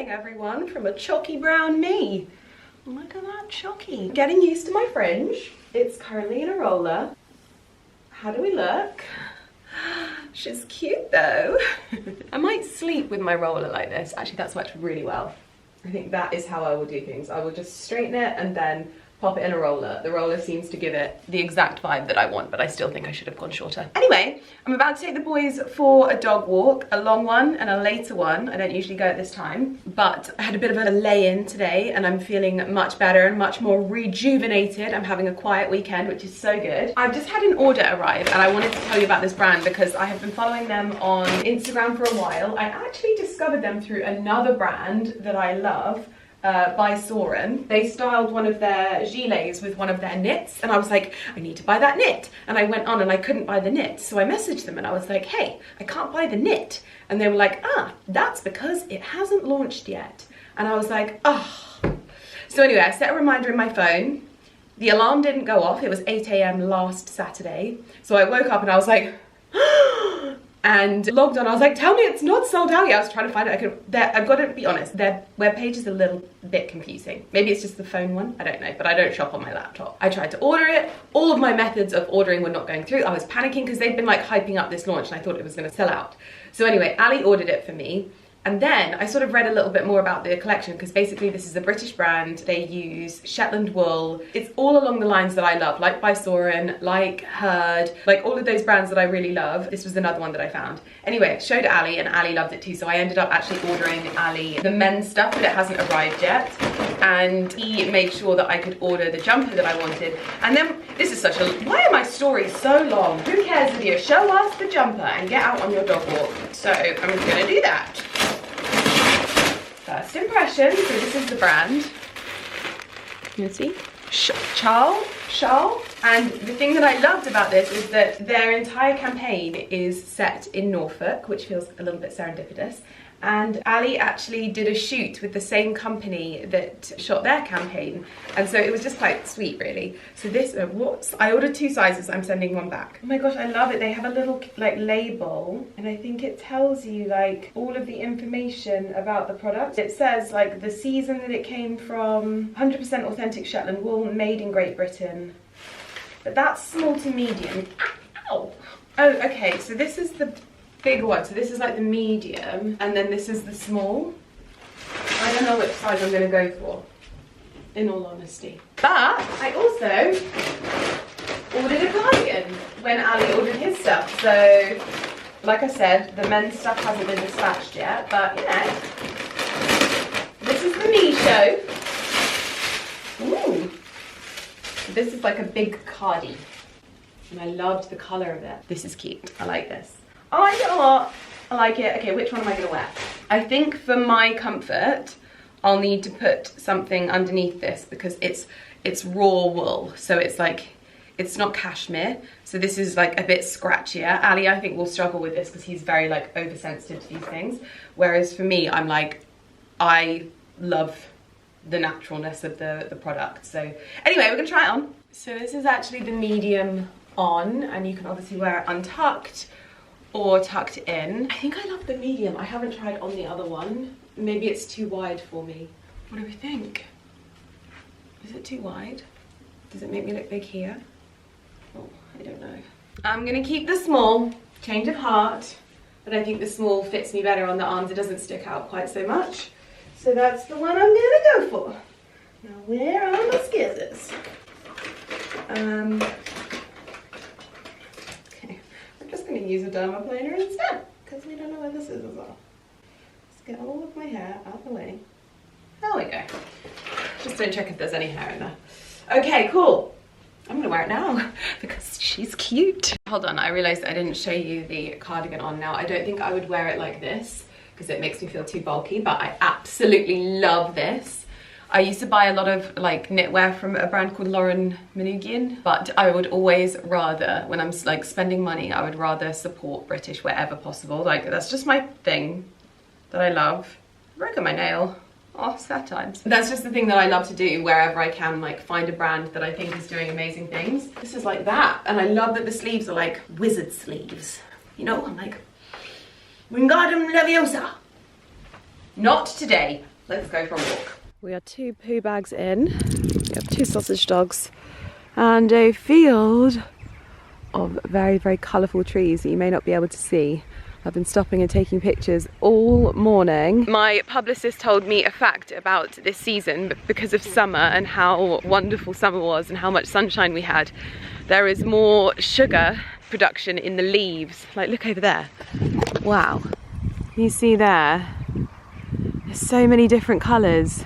morning, everyone, from a chalky brown me. Look at that chalky. Getting used to my fringe. It's currently in a roller. How do we look? She's cute though. I might sleep with my roller like this. Actually, that's worked really well. I think that is how I will do things. I will just straighten it and then pop it in a roller. The roller seems to give it the exact vibe that I want, but I still think I should have gone shorter. Anyway, I'm about to take the boys for a dog walk, a long one and a later one. I don't usually go at this time, but I had a bit of a lay-in today and I'm feeling much better and much more rejuvenated. I'm having a quiet weekend, which is so good. I've just had an order arrive and I wanted to tell you about this brand because I have been following them on Instagram for a while. I actually discovered them through another brand that I love, by Soren. They styled one of their gilets with one of their knits and I was like, I need to buy that knit. And I went on and I couldn't buy the knit. So I messaged them and I was like, hey, I can't buy the knit. And they were like, ah, that's because it hasn't launched yet. And I was like, oh. So anyway, I set a reminder in my phone. The alarm didn't go off. It was 8 AM last Saturday. So I woke up and I was like, and logged on. I was like, tell me it's not sold out yet. I was trying to find it. I've got to be honest, their webpage is a little bit confusing. Maybe it's just the phone one, I don't know, but I don't shop on my laptop. I tried to order it. All of my methods of ordering were not going through. I was panicking because they'd been like hyping up this launch and I thought it was gonna sell out. So anyway, Ali ordered it for me. And then I sort of read a little bit more about the collection because basically this is a British brand. They use Shetland wool. It's all along the lines that I love, like by Soren, like Herd, like all of those brands that I really love. This was another one that I found. Anyway, showed Ali and Ali loved it too. So I ended up actually ordering Ali the men's stuff, but it hasn't arrived yet. And he made sure that I could order the jumper that I wanted. And then this is such a, why are my stories so long? Who cares, Lydia? Show us the jumper and get out on your dog walk. So I'm gonna do that. First impression, so this is the brand. You can see? Charles. And the thing that I loved about this is that their entire campaign is set in Norfolk, which feels a little bit serendipitous. And Ali actually did a shoot with the same company that shot their campaign. And so it was just quite sweet, really. So this, I ordered 2 sizes, I'm sending one back. Oh my gosh, I love it. They have a little like label and I think it tells you like all of the information about the product. It says like the season that it came from, 100% authentic Shetland wool, made in Great Britain. But that's small to medium. Ow! Oh, okay, so this is the bigger one. So this is like the medium and then this is the small. I don't know which size I'm going to go for, in all honesty. But I also ordered a cardigan when Ali ordered his stuff. So like I said, the men's stuff hasn't been dispatched yet, but you know, this is the me show. Ooh. This is like a big cardi and I loved the colour of it. This is cute. I like this. I like it a lot. I like it. Okay, which one am I going to wear? I think for my comfort, I'll need to put something underneath this because it's raw wool. So it's like, it's not cashmere. So this is like a bit scratchier. Ali, I think, will struggle with this because he's very like oversensitive to these things. Whereas for me, I'm like, I love the naturalness of the product. So anyway, we're going to try it on. So this is actually the medium on and you can obviously wear it untucked or tucked in. I think I love the medium. I haven't tried on the other one. Maybe it's too wide for me. What do we think? Is it too wide? Does it make me look big here? Oh, I don't know. I'm gonna keep the small, change of heart, but I think the small fits me better on the arms. It doesn't stick out quite so much. So that's the one I'm gonna go for. Now where are my skizzes? I'm going to use a dermaplaner instead because we don't know where the scissors are. Let's get all of my hair out the way. There we go. Just don't check if there's any hair in there. Okay, cool. I'm going to wear it now because she's cute. Hold on, I realised I didn't show you the cardigan on now. I don't think I would wear it like this because it makes me feel too bulky, but I absolutely love this. I used to buy a lot of like knitwear from a brand called Lauren Manugian, but I would always rather, when I'm like spending money, I would rather support British wherever possible. Like that's just my thing that I love. Broken my nail. Oh, sad times. That's just the thing that I love to do wherever I can, like find a brand that I think is doing amazing things. This is like that. And I love that the sleeves are like wizard sleeves. You know, I'm like, Wingardium Leviosa. Not today. Let's go for a walk. We are 2 poo bags in. We have 2 sausage dogs and a field of very, very colourful trees that you may not be able to see. I've been stopping and taking pictures all morning. My publicist told me a fact about this season because of summer and how wonderful summer was and how much sunshine we had. There is more sugar production in the leaves. Like, look over there. Wow. You see there? There's so many different colours.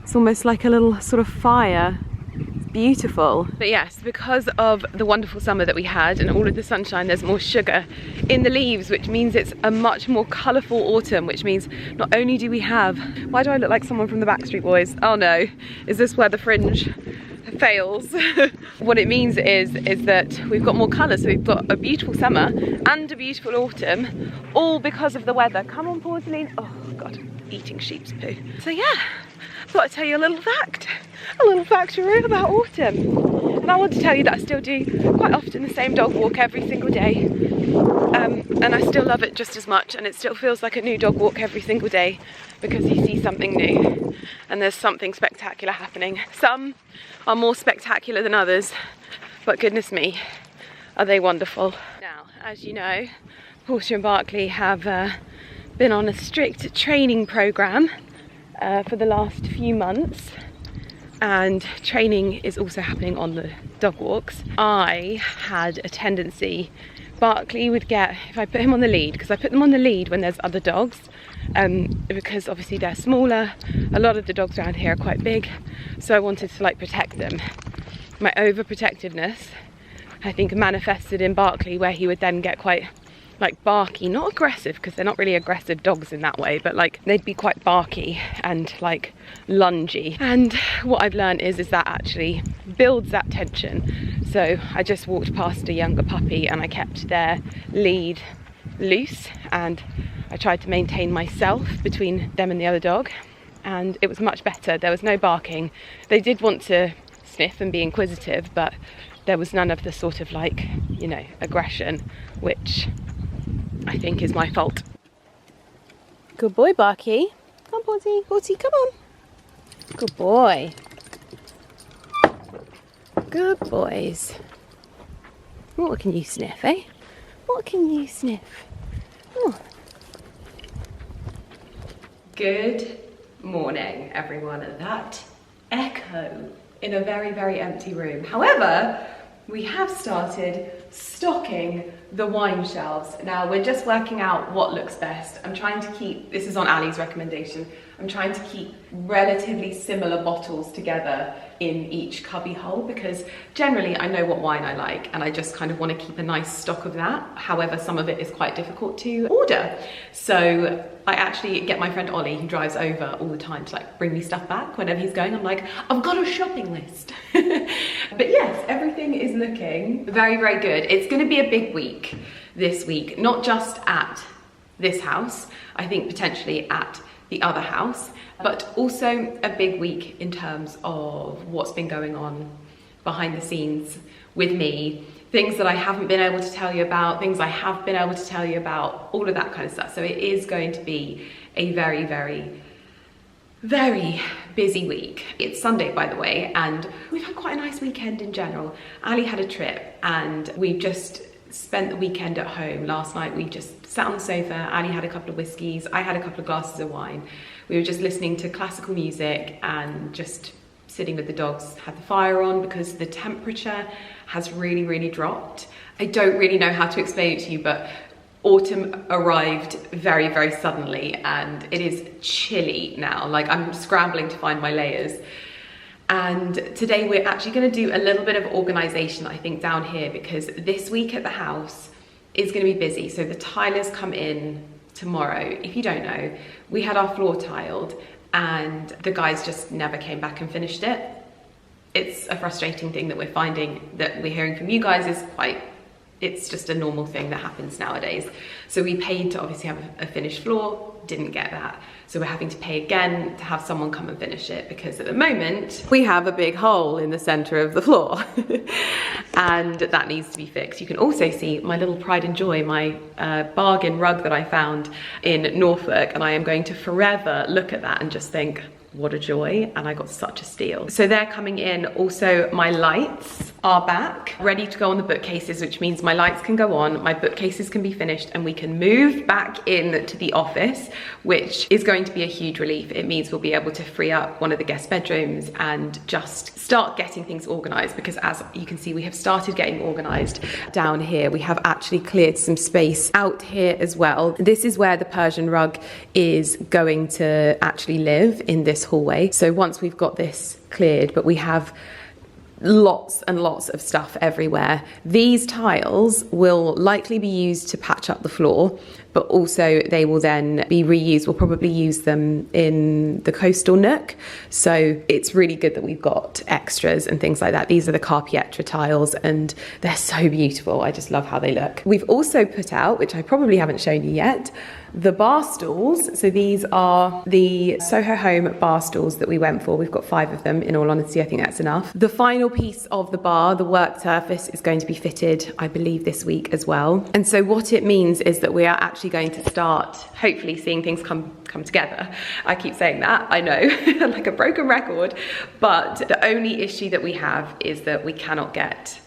It's almost like a little sort of fire. It's beautiful. But yes, because of the wonderful summer that we had and all of the sunshine, there's more sugar in the leaves, which means it's a much more colourful autumn, which means not only do we have... Why do I look like someone from the Backstreet Boys? Oh no, is this where the fringe fails? What it means is that we've got more colour, so we've got a beautiful summer and a beautiful autumn, all because of the weather. Come on, Porcelain. Oh God, eating sheep's poo. So yeah, I thought I'd tell you a little fact, a little factory about autumn. And I want to tell you that I still do quite often the same dog walk every single day. And I still love it just as much, and it still feels like a new dog walk every single day because you see something new and there's something spectacular happening. Some are more spectacular than others, but goodness me, are they wonderful. Now, as you know, Portia and Barkley have been on a strict training programme for the last few months, and training is also happening on the dog walks. I had a tendency, Barkley would get, if I put him on the lead, because I put them on the lead when there's other dogs, because obviously they're smaller, a lot of the dogs around here are quite big, so I wanted to like protect them. My overprotectiveness, I think, manifested in Barkley, where he would then get quite like barky, not aggressive because they're not really aggressive dogs in that way, but like they'd be quite barky and like lungy. And what I've learned is that actually builds that tension. So I just walked past a younger puppy and I kept their lead loose and I tried to maintain myself between them and the other dog, and it was much better. There was no barking. They did want to sniff and be inquisitive, but there was none of the sort of like, you know, aggression, which I think is my fault. Good boy, Barky. Come on, Porty. Porty, come on. Good boy. Good boys. What can you sniff, eh? What can you sniff? Oh. Good morning, everyone. That echo in a very, very empty room. However, we have started stocking the wine shelves. Now we're just working out what looks best. I'm trying to keep, this is on Ali's recommendation, I'm trying to keep relatively similar bottles together in each cubby hole, because generally I know what wine I like and I just kind of want to keep a nice stock of that. However, some of it is quite difficult to order. So I actually get my friend Ollie, who drives over all the time, to like bring me stuff back whenever he's going. I'm like, I've got a shopping list. But yes, everything is looking very, very good. It's going to be a big week this week, not just at this house, I think potentially at the other house, but also a big week in terms of what's been going on behind the scenes with me, things that I haven't been able to tell you about, things I have been able to tell you about, all of that kind of stuff. So it is going to be a very, very, very busy week. It's Sunday, by the way, and we've had quite a nice weekend in general. Ali had a trip and we've just spent the weekend at home. Last night we just sat on the sofa. Ali had a couple of whiskeys, I had a couple of glasses of wine. We were just listening to classical music and just sitting with the dogs, had the fire on because the temperature has really, really dropped. I don't really know how to explain it to you, but autumn arrived very, very suddenly and it is chilly now. Like, I'm scrambling to find my layers. And today we're actually going to do a little bit of organisation, I think, down here, because this week at the house is going to be busy. So the tilers come in tomorrow. If you don't know, we had our floor tiled and the guys just never came back and finished it. It's a frustrating thing that we're finding, that we're hearing from you guys is quite, it's just a normal thing that happens nowadays. So we paid to obviously have a finished floor. didn't get that. So we're having to pay again to have someone come and finish it, because at the moment we have a big hole in the center of the floor and that needs to be fixed. You can also see my little pride and joy, my bargain rug that I found in Norfolk, and I am going to forever look at that and just think, what a joy, and I got such a steal. So they're coming in. Also, my lights are back, ready to go on the bookcases, which means my lights can go on, my bookcases can be finished, and we can move back in to the office, which is going to be a huge relief. It means we'll be able to free up one of the guest bedrooms and just start getting things organized, because as you can see, we have started getting organized down here. We have actually cleared some space out here as well. This is where the Persian rug is going to actually live, in this hallway. So once we've got this cleared, but we have lots and lots of stuff everywhere. These tiles will likely be used to patch up the floor, but also they will then be reused. We'll probably use them in the coastal nook. So it's really good that we've got extras and things like that. These are the Carpietra tiles and they're so beautiful. I just love how they look. We've also put out, which I probably haven't shown you yet, the bar stools. So these are the Soho Home bar stools that we went for. We've got 5 of them. In all honesty, I think that's enough. The final piece of the bar, the work surface, is going to be fitted, I believe, this week as well. And so what it means is that we are actually going to start, hopefully, seeing things come together. I keep saying that, I know, like a broken record, but the only issue that we have is that we cannot get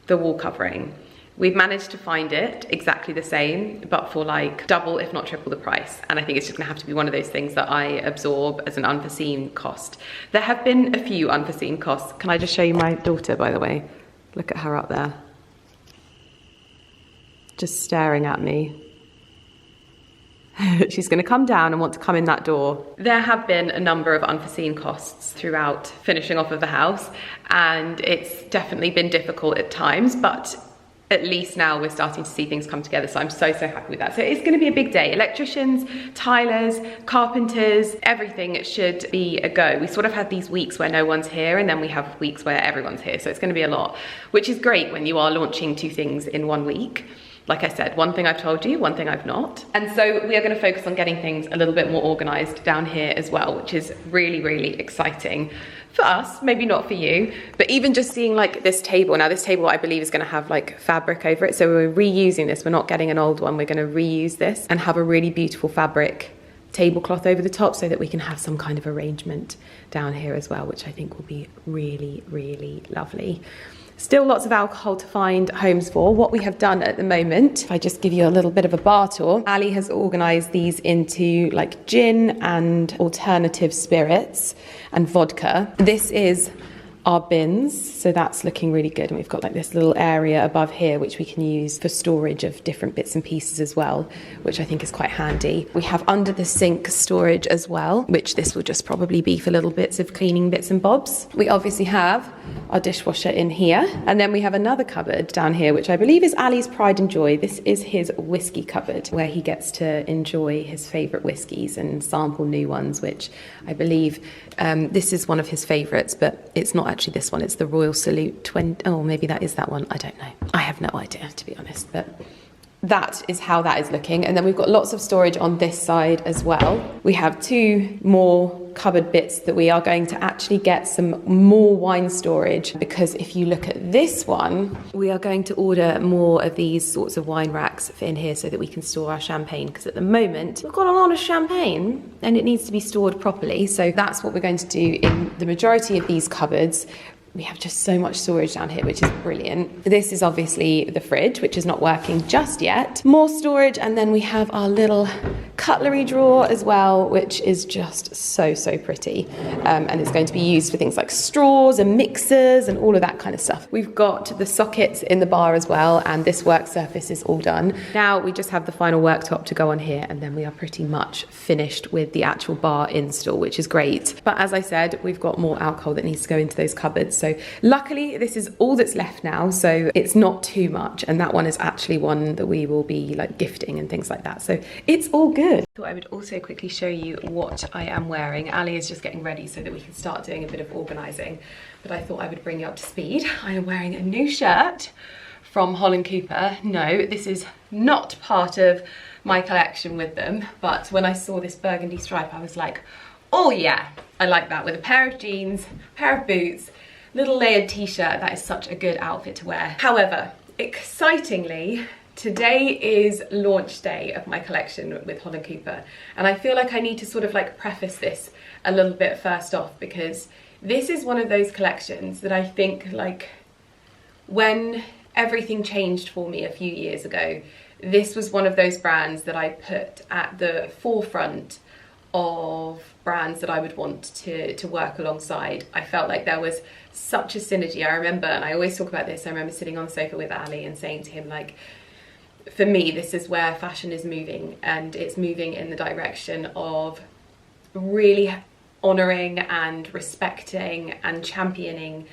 the wall covering. We've managed to find it exactly the same, but for like double, if not triple the price. And I think it's just gonna have to be one of those things that I absorb as an unforeseen cost. There have been a few unforeseen costs. Can I just show you my daughter, by the way? Look at her up there. Just staring at me. She's gonna come down and want to come in that door. There have been a number of unforeseen costs throughout finishing off of the house, and it's definitely been difficult at times, but at least now we're starting to see things come together. So I'm so happy with that. So it's gonna be a big day. Electricians, tilers, carpenters, everything should be a go. We sort of had these weeks where no one's here, and then we have weeks where everyone's here. So it's gonna be a lot, which is great when you are launching 2 things in 1 week. Like I said, one thing I've told you, one thing I've not. And so we are gonna focus on getting things a little bit more organized down here as well, which is really, really exciting for us, maybe not for you, but even just seeing like this table. Now this table I believe is gonna have like fabric over it. So we're reusing this, we're not getting an old one, we're gonna reuse this and have a really beautiful fabric tablecloth over the top so that we can have some kind of arrangement down here as well, which I think will be really, really lovely. Still lots of alcohol to find homes for. What we have done at the moment, if I just give you a little bit of a bar tour, Ali has organised these into like gin and alternative spirits and vodka. This is our bins, so that's looking really good. And we've got like this little area above here which we can use for storage of different bits and pieces as well, which I think is quite handy. We have under the sink storage as well, which this will just probably be for little bits of cleaning bits and bobs. We obviously have our dishwasher in here, and then we have another cupboard down here which I believe is Ali's pride and joy. This is his whiskey cupboard where he gets to enjoy his favourite whiskies and sample new ones, which I believe this is one of his favourites, but it's not actually this one, it's the Royal Salute 20, oh maybe that is that one, I don't know. I have no idea, to be honest, but that is how that is looking. And then we've got lots of storage on this side as well. We have 2 more cupboard bits that we are going to actually get some more wine storage, because if you look at this one, we are going to order more of these sorts of wine racks in here so that we can store our champagne, because at the moment we've got a lot of champagne and it needs to be stored properly. So that's what we're going to do in the majority of these cupboards. We have just so much storage down here, which is brilliant. This is obviously the fridge, which is not working just yet. More storage, and then we have our little cutlery drawer as well, which is just so pretty. And it's going to be used for things like straws and mixers and all of that kind of stuff. We've got the sockets in the bar as well, and this work surface is all done. Now we just have the final worktop to go on here, and then we are pretty much finished with the actual bar install, which is great. But as I said, we've got more alcohol that needs to go into those cupboards. So luckily this is all that's left now, so it's not too much, and that one is actually one that we will be like gifting and things like that, so it's all good. Thought I would also quickly show you what I am wearing. Ali is just getting ready so that we can start doing a bit of organising, but I thought I would bring you up to speed. I am wearing a new shirt from Holland Cooper. No, this is not part of my collection with them, but when I saw this burgundy stripe, I was like, oh yeah, I like that, with a pair of jeans, pair of boots, little layered t-shirt. That is such a good outfit to wear. However, excitingly, today is launch day of my collection with Holland Cooper, and I feel like I need to sort of like preface this a little bit first off, because this is one of those collections that I think, like, when everything changed for me a few years ago, this was one of those brands that I put at the forefront of brands that I would want to work alongside. I felt like there was such a synergy. I remember, and I always talk about this, I remember sitting on the sofa with Ali and saying to him, like, for me, this is where fashion is moving, and it's moving in the direction of really honouring and respecting and championing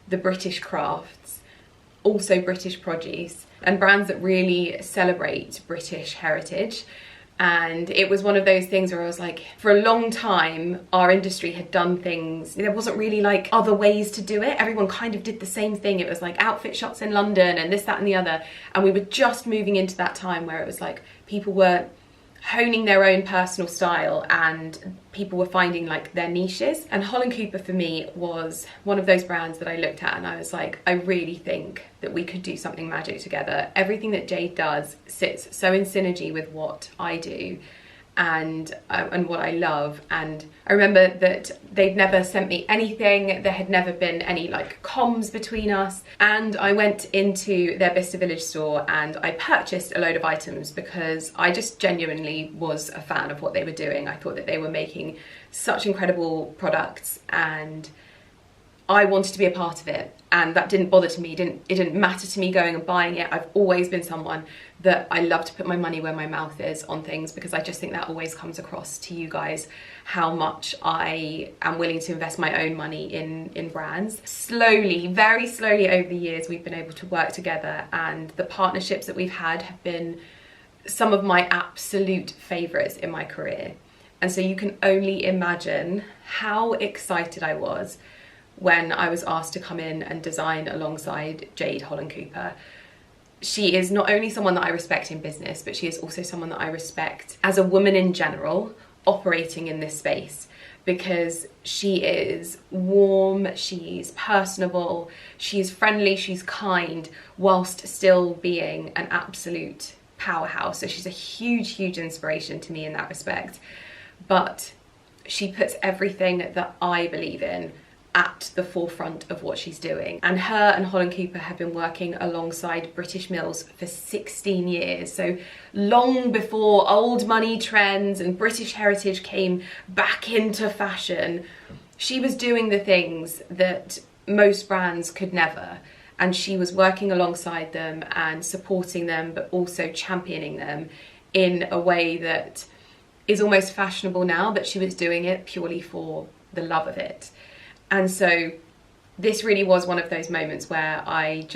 the British crafts, also British produce, and brands that really celebrate British heritage. And it was one of those things where I was like, for a long time, our industry had done things, there wasn't really like other ways to do it. Everyone kind of did the same thing. It was like outfit shots in London and this, that and the other. And we were just moving into that time where it was like people were honing their own personal style and people were finding like their niches. And Holland Cooper for me was one of those brands that I looked at and I was like, I really think that we could do something magic together. Everything that Jade does sits so in synergy with what I do and what I love. And I remember that they'd never sent me anything, there had never been any like comms between us, and I went into their Bicester Village store and I purchased a load of items because I just genuinely was a fan of what they were doing. I thought that they were making such incredible products and I wanted to be a part of it, and that didn't bother to me. It didn't matter to me going and buying it. I've always been someone that I love to put my money where my mouth is on things, because I just think that always comes across to you guys how much I am willing to invest my own money in brands. Slowly, very slowly over the years, we've been able to work together, and the partnerships that we've had have been some of my absolute favourites in my career. And so you can only imagine how excited I was when I was asked to come in and design alongside Jade Holland Cooper. She is not only someone that I respect in business, but she is also someone that I respect as a woman in general operating in this space, because she is warm, she's personable, she's friendly, she's kind, whilst still being an absolute powerhouse. So she's a huge, huge inspiration to me in that respect. But she puts everything that I believe in at the forefront of what she's doing. And her and Holland Cooper have been working alongside British Mills for 16 years. So long before old money trends and British heritage came back into fashion, she was doing the things that most brands could never. And she was working alongside them and supporting them, but also championing them in a way that is almost fashionable now, but she was doing it purely for the love of it. And so this really was one of those moments where I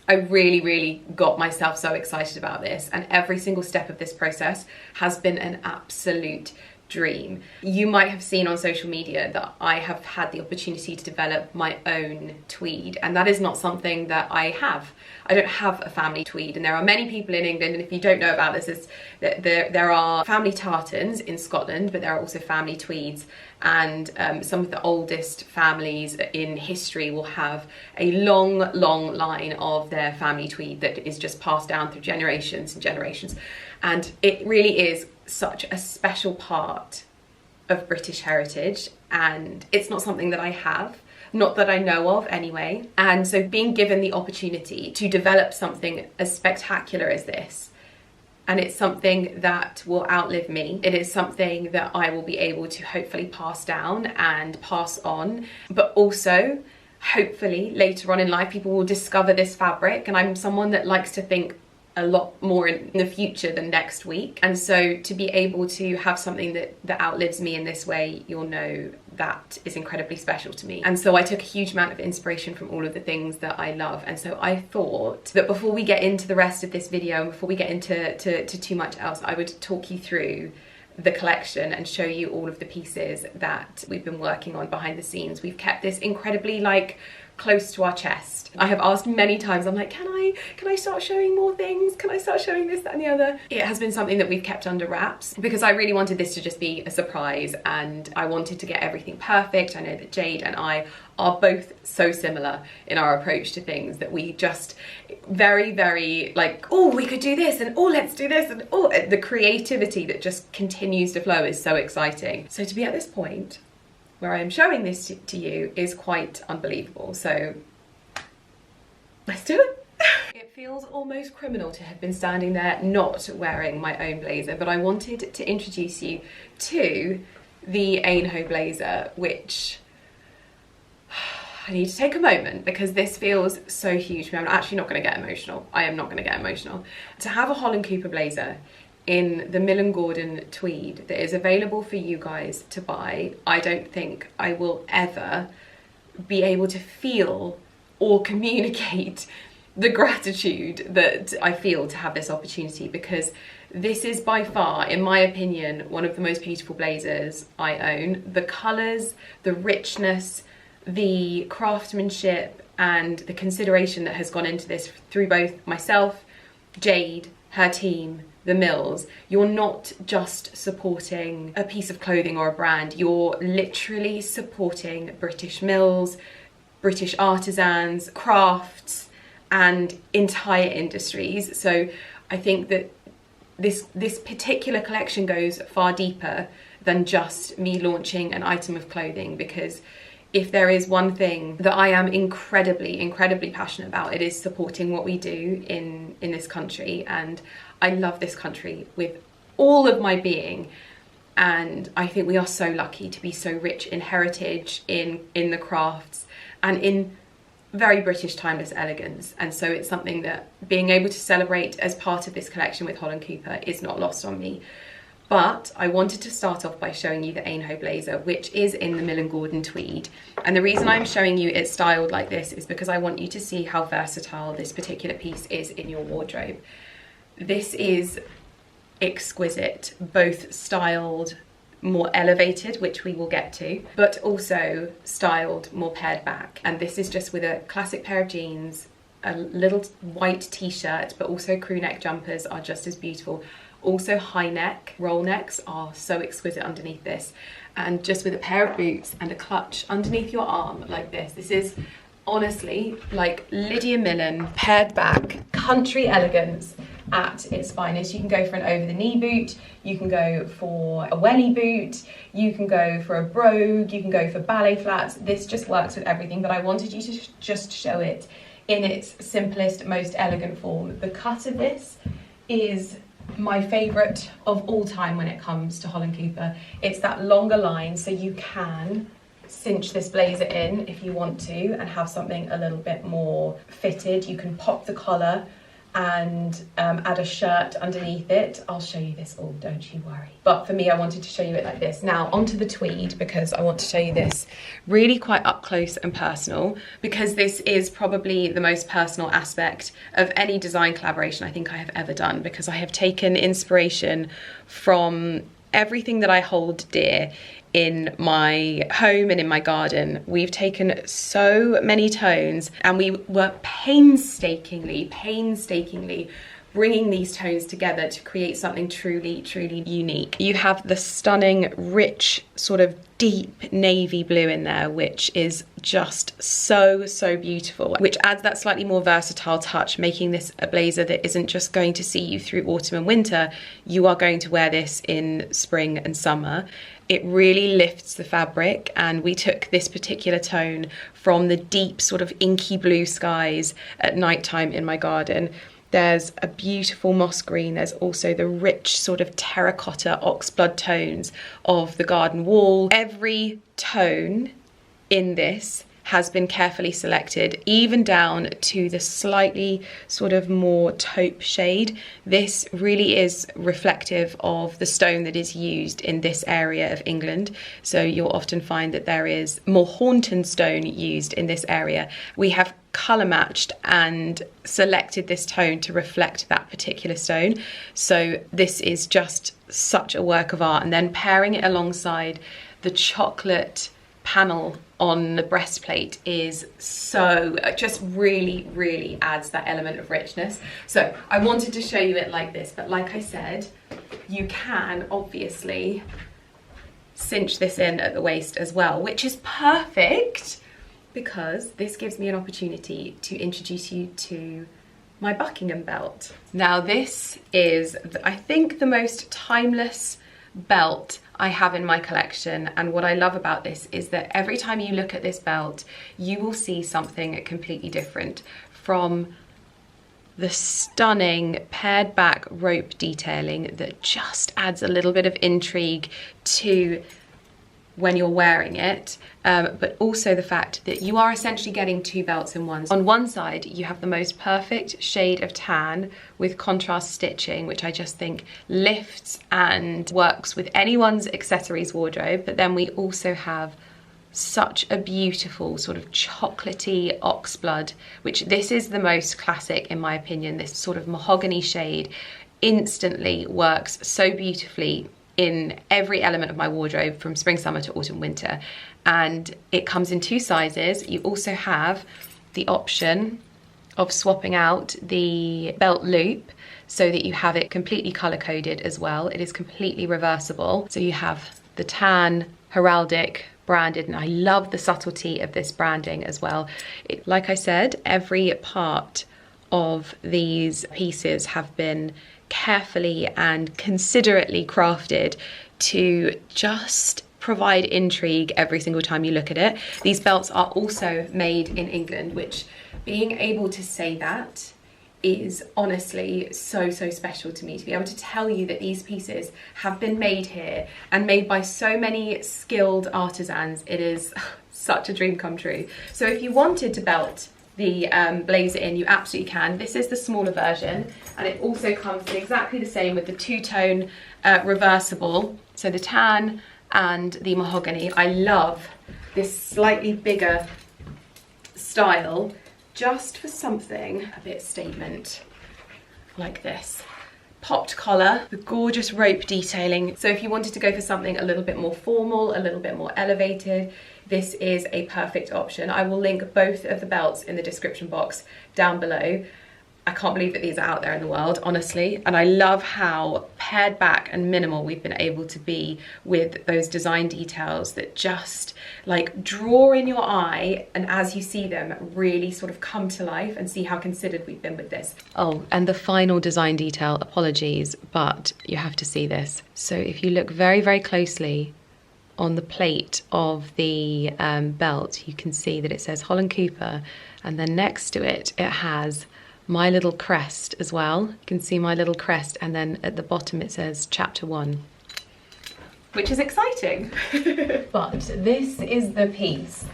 really, really got myself so excited about this. And every single step of this process has been an absolute dream. You might have seen on social media that I have had the opportunity to develop my own tweed, and that is not something that I have. I don't have a family tweed, and there are many people in England, and if you don't know about this, is that there are family tartans in Scotland, but there are also family tweeds, and some of the oldest families in history will have a long line of their family tweed that is just passed down through generations and generations. And it really is such a special part of British heritage, and it's not something that I have, not that I know of anyway. And so being given the opportunity to develop something as spectacular as this, and it's something that will outlive me, it is something that I will be able to hopefully pass down and pass on, but also hopefully later on in life people will discover this fabric. And I'm someone that likes to think a lot more in the future than next week, and so to be able to have something that outlives me in this way, you'll know that is incredibly special to me. And so I took a huge amount of inspiration from all of the things that I love, and so I thought that before we get into the rest of this video and before we get into too much else, I would talk you through the collection and show you all of the pieces that we've been working on behind the scenes. We've kept this incredibly like close to our chest. I have asked many times, I'm like, can I start showing more things? Can I start showing this, that and the other? It has been something that we've kept under wraps because I really wanted this to just be a surprise, and I wanted to get everything perfect. I know that Jade and I are both so similar in our approach to things that we just very, very like, oh, we could do this, and oh, let's do this, and oh, the creativity that just continues to flow is so exciting. So to be at this point where I am showing this to you is quite unbelievable. So let's do it. It feels almost criminal to have been standing there not wearing my own blazer, but I wanted to introduce you to the Aynho blazer, which I need to take a moment because this feels so huge for me. I'm actually not going to get emotional. I am not going to get emotional. To have a Holland Cooper blazer in the Millen Gordon tweed that is available for you guys to buy, I don't think I will ever be able to feel or communicate the gratitude that I feel to have this opportunity, because this is by far, in my opinion, one of the most beautiful blazers I own. The colours, the richness, the craftsmanship and the consideration that has gone into this through both myself, Jade, her team, the mills. You're not just supporting a piece of clothing or a brand, you're literally supporting British mills, British artisans, crafts and entire industries. So I think that this particular collection goes far deeper than just me launching an item of clothing, because if there is one thing that I am incredibly, incredibly passionate about, it is supporting what we do in this country. And I love this country with all of my being. And I think we are so lucky to be so rich in heritage, in the crafts, and in very British timeless elegance. And so it's something that being able to celebrate as part of this collection with Holland Cooper is not lost on me. But I wanted to start off by showing you the Aynho blazer, which is in the Millen Gordon tweed. And the reason I'm showing you it styled like this is because I want you to see how versatile this particular piece is in your wardrobe. This is exquisite, both styled more elevated, which we will get to, but also styled more pared back. And this is just with a classic pair of jeans, a little white t-shirt, but also crew neck jumpers are just as beautiful. Also high neck, roll necks are so exquisite underneath this. And just with a pair of boots and a clutch underneath your arm like this. This is honestly like Lydia Millen, pared back, country elegance at its finest. You can go for an over the knee boot, you can go for a welly boot, you can go for a brogue, you can go for ballet flats. This just works with everything, but I wanted you to just show it in its simplest, most elegant form. The cut of this is my favourite of all time when it comes to Holland Cooper. It's that longer line, so you can cinch this blazer in if you want to and have something a little bit more fitted. You can pop the collar and add a shirt underneath it. I'll show you this all, don't you worry. But for me, I wanted to show you it like this. Now onto the tweed, because I want to show you this really quite up close and personal, because this is probably the most personal aspect of any design collaboration I think I have ever done, because I have taken inspiration from everything that I hold dear in my home and in my garden. We've taken so many tones and we were painstakingly bringing these tones together to create something truly, truly unique. You have the stunning, rich, sort of deep navy blue in there, which is just so, so beautiful, which adds that slightly more versatile touch, making this a blazer that isn't just going to see you through autumn and winter. You are going to wear this in spring and summer. It really lifts the fabric, and we took this particular tone from the deep sort of inky blue skies at nighttime in my garden. There's a beautiful moss green. There's also the rich sort of terracotta oxblood tones of the garden wall. Every tone in this has been carefully selected, even down to the slightly sort of more taupe shade. This really is reflective of the stone that is used in this area of England. So you'll often find that there is more Hornton stone used in this area. We have colour matched and selected this tone to reflect that particular stone. So this is just such a work of art. And then pairing it alongside the chocolate panel on the breastplate is so, just really adds that element of richness. So I wanted to show you it like this, but like I said, you can obviously cinch this in at the waist as well, which is perfect because this gives me an opportunity to introduce you to my Buckingham belt. Now this is, I think, the most timeless belt I have in my collection, and what I love about this is that every time you look at this belt you will see something completely different, from the stunning pared back rope detailing that just adds a little bit of intrigue to when you're wearing it, but also the fact that you are essentially getting two belts in one. On one side you have the most perfect shade of tan with contrast stitching, which I just think lifts and works with anyone's accessories wardrobe, but then we also have such a beautiful sort of chocolatey oxblood, which this is the most classic in my opinion. This sort of mahogany shade instantly works so beautifully in every element of my wardrobe from spring, summer to autumn, winter. And it comes in two sizes. You also have the option of swapping out the belt loop so that you have it completely color coded as well. It is completely reversible. So you have the tan heraldic branded, and I love the subtlety of this branding as well. Like I said, every part of these pieces have been carefully and considerately crafted to just provide intrigue every single time you look at it. These belts are also made in England, which, being able to say that, is honestly so special to me, to be able to tell you that these pieces have been made here and made by so many skilled artisans. It is such a dream come true. So if you wanted to belt the blazer in, you absolutely can. This is the smaller version, and it also comes in exactly the same with the two-tone reversible, so the tan and the mahogany. I love this slightly bigger style just for something a bit statement like this. Popped collar, the gorgeous rope detailing. So if you wanted to go for something a little bit more formal, a little bit more elevated, this is a perfect option. I will link both of the belts in the description box down below. I can't believe that these are out there in the world, honestly. And I love how pared back and minimal we've been able to be with those design details that just like draw in your eye, and as you see them really sort of come to life, and see how considered we've been with this. Oh, and the final design detail, apologies, but you have to see this. So if you look very closely on the plate of the belt, you can see that it says Holland Cooper, and then next to it, it has my little crest as well. You can see my little crest, and then at the bottom it says Chapter 1. Which is exciting. But this is the piece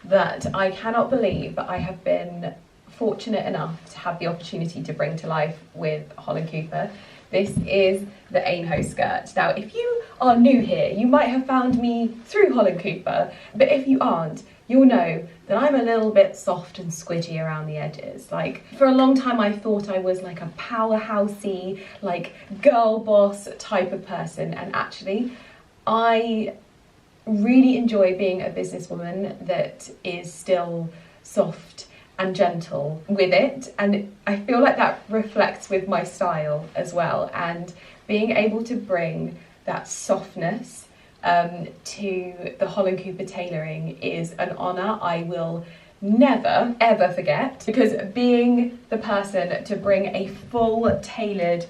that I cannot believe that I have been fortunate enough to have the opportunity to bring to life with Holland Cooper. This is the Aynho skirt. Now, if you are new here, you might have found me through Holland Cooper, but if you aren't, you'll know that I'm a little bit soft and squidgy around the edges. Like, for a long time I thought I was like a powerhousey, like girl boss type of person, and actually I really enjoy being a businesswoman that is still soft and gentle with it, and I feel like that reflects with my style as well. And being able to bring that softness to the Holland Cooper tailoring is an honour I will never ever forget, because being the person to bring a full tailored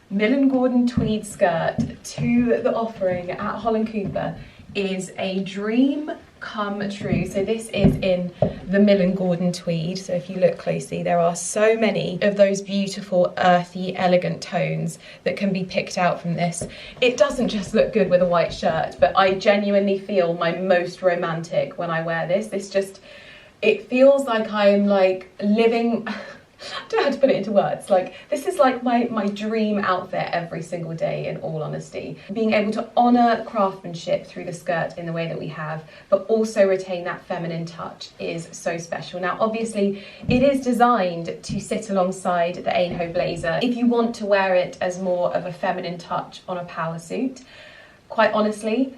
Millen Gordon tweed skirt to the offering at Holland Cooper is a dream come true. So this is in the Millen Gordon tweed. So if you look closely, there are so many of those beautiful earthy elegant tones that can be picked out from this. It doesn't just look good with a white shirt, but I genuinely feel my most romantic when I wear this. This just, it feels like I am like living I don't know how to put it into words. Like, this is like my dream outfit every single day, in all honesty. Being able to honour craftsmanship through the skirt in the way that we have, but also retain that feminine touch is so special. Now, obviously, it is designed to sit alongside the Aynho blazer. If you want to wear it as more of a feminine touch on a power suit, quite honestly,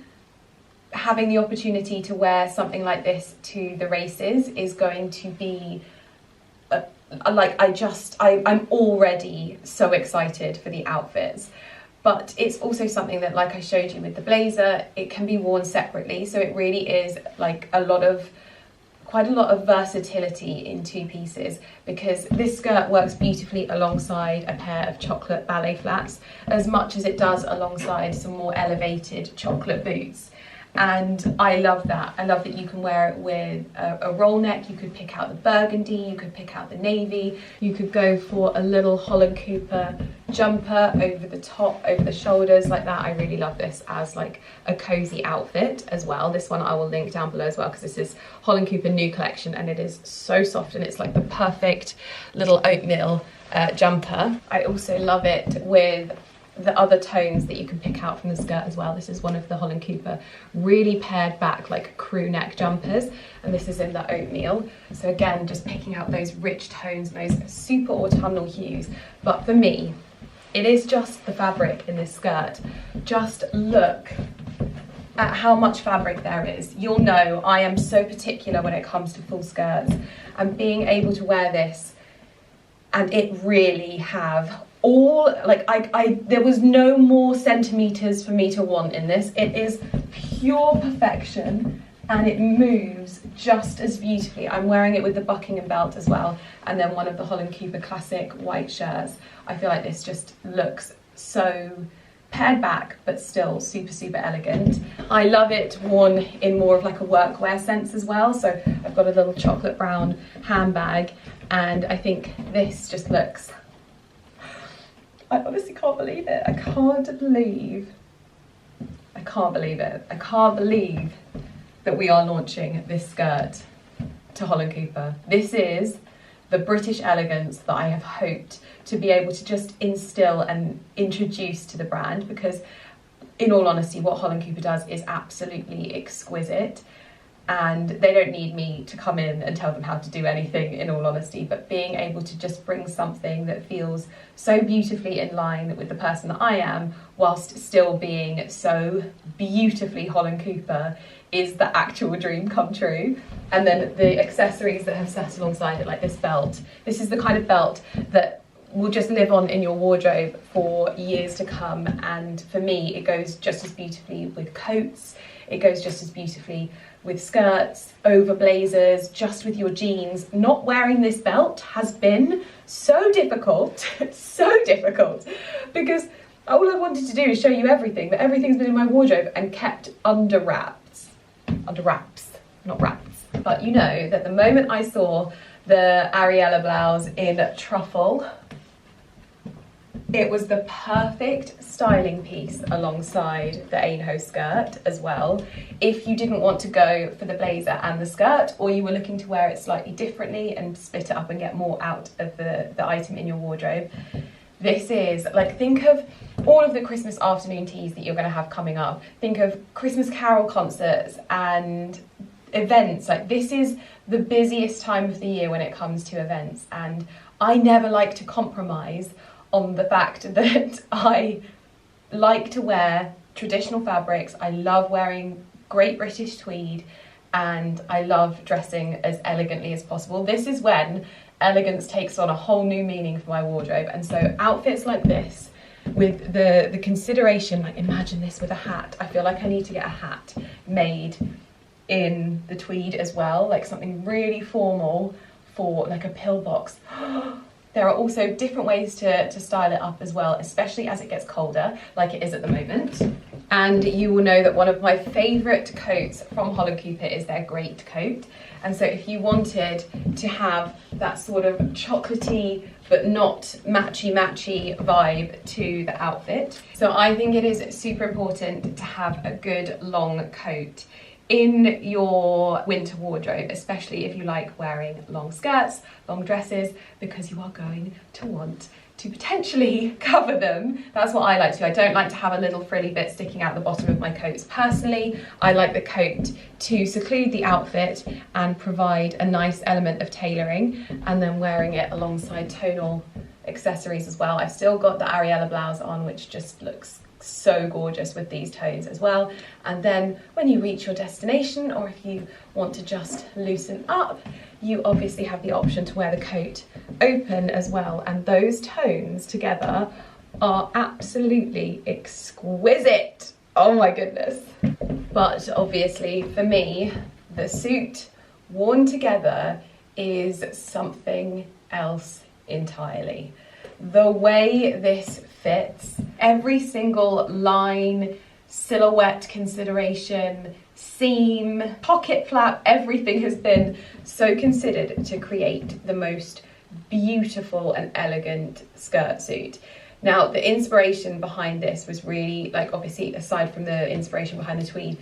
having the opportunity to wear something like this to the races is going to be I'm already so excited for the outfits. But it's also something that, like I showed you with the blazer, it can be worn separately, so it really is like quite a lot of versatility in two pieces, because this skirt works beautifully alongside a pair of chocolate ballet flats as much as it does alongside some more elevated chocolate boots. And I love that. I love that you can wear it with a roll neck. You could pick out the burgundy, you could pick out the navy, you could go for a little Holland Cooper jumper over the top, over the shoulders like that. I really love this as like a cozy outfit as well. This one I will link down below as well, because this is Holland Cooper new collection and it is so soft and it's like the perfect little oatmeal jumper. I also love it with the other tones that you can pick out from the skirt as well. This is one of the Holland Cooper really pared back like crew neck jumpers, and this is in the oatmeal. So again, just picking out those rich tones, those super autumnal hues. But for me, it is just the fabric in this skirt. Just look at how much fabric there is. You'll know I am so particular when it comes to full skirts, and being able to wear this and it really have all, like, there was no more centimeters for me to want in this. It is pure perfection and it moves just as beautifully. I'm wearing it with the Buckingham belt as well, and then one of the Holland Cooper classic white shirts. I feel like this just looks so pared back but still super, super elegant. I love it worn in more of like a workwear sense as well. So I've got a little chocolate brown handbag, and I think this just looks, I honestly can't believe it. I can't believe it. I can't believe that we are launching this skirt to Holland Cooper. This is the British elegance that I have hoped to be able to just instill and introduce to the brand, because in all honesty, what Holland Cooper does is absolutely exquisite. And they don't need me to come in and tell them how to do anything, in all honesty, but being able to just bring something that feels so beautifully in line with the person that I am, whilst still being so beautifully Holland Cooper, is the actual dream come true. And then the accessories that have sat alongside it, like this belt. This is the kind of belt that will just live on in your wardrobe for years to come. And for me, it goes just as beautifully with coats. It goes just as beautifully with skirts, over blazers, just with your jeans. Not wearing this belt has been so difficult, so difficult, because all I wanted to do is show you everything, but everything's been in my wardrobe and kept under wraps, not wraps. But you know that the moment I saw the Ariella blouse in truffle, it was the perfect styling piece alongside the Aynho skirt as well. If you didn't want to go for the blazer and the skirt, or you were looking to wear it slightly differently and split it up and get more out of the item in your wardrobe, this is, like, think of all of the Christmas afternoon teas that you're going to have coming up. Think of Christmas carol concerts and events. Like, this is the busiest time of the year when it comes to events, and I never like to compromise on the fact that I like to wear traditional fabrics. I love wearing great British tweed, and I love dressing as elegantly as possible. This is when elegance takes on a whole new meaning for my wardrobe. And so outfits like this, with the consideration, like imagine this with a hat. I feel like I need to get a hat made in the tweed as well, like something really formal for like a pillbox. There are also different ways to style it up as well, especially as it gets colder, like it is at the moment. And you will know that one of my favourite coats from Holland Cooper is their great coat. And so if you wanted to have that sort of chocolatey but not matchy vibe to the outfit, so I think it is super important to have a good long coat in your winter wardrobe, especially if you like wearing long skirts, long dresses, because you are going to want to potentially cover them. That's what I like to do. I don't like to have a little frilly bit sticking out the bottom of my coats personally. I like the coat to seclude the outfit and provide a nice element of tailoring, and then wearing it alongside tonal accessories as well. I've still got the Ariella blouse on, which just looks so gorgeous with these tones as well. And then when you reach your destination, or if you want to just loosen up, you obviously have the option to wear the coat open as well. And those tones together are absolutely exquisite. Oh my goodness. But obviously for me, the suit worn together is something else entirely. The way this fits, every single line, silhouette consideration, seam, pocket flap, everything has been so considered to create the most beautiful and elegant skirt suit. Now, the inspiration behind this was really, like, obviously, aside from the inspiration behind the tweed,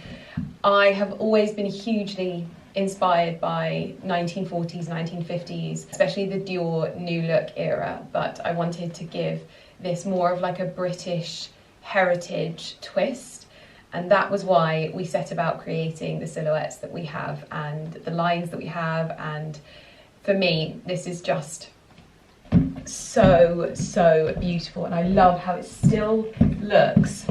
I have always been hugely inspired by 1940s, 1950s, especially the Dior New Look era, but I wanted to give this more of like a British heritage twist, and that was why we set about creating the silhouettes that we have and the lines that we have. And for me, this is just so beautiful, and I love how it still looks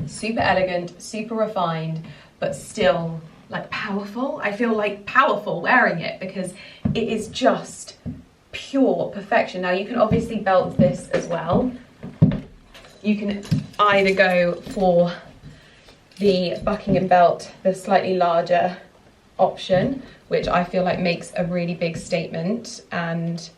super elegant, super refined, but still like powerful. I feel like powerful wearing it because it is just pure perfection. Now you can obviously belt this as well. You can either go for the Buckingham belt, the slightly larger option, which I feel like makes a really big statement and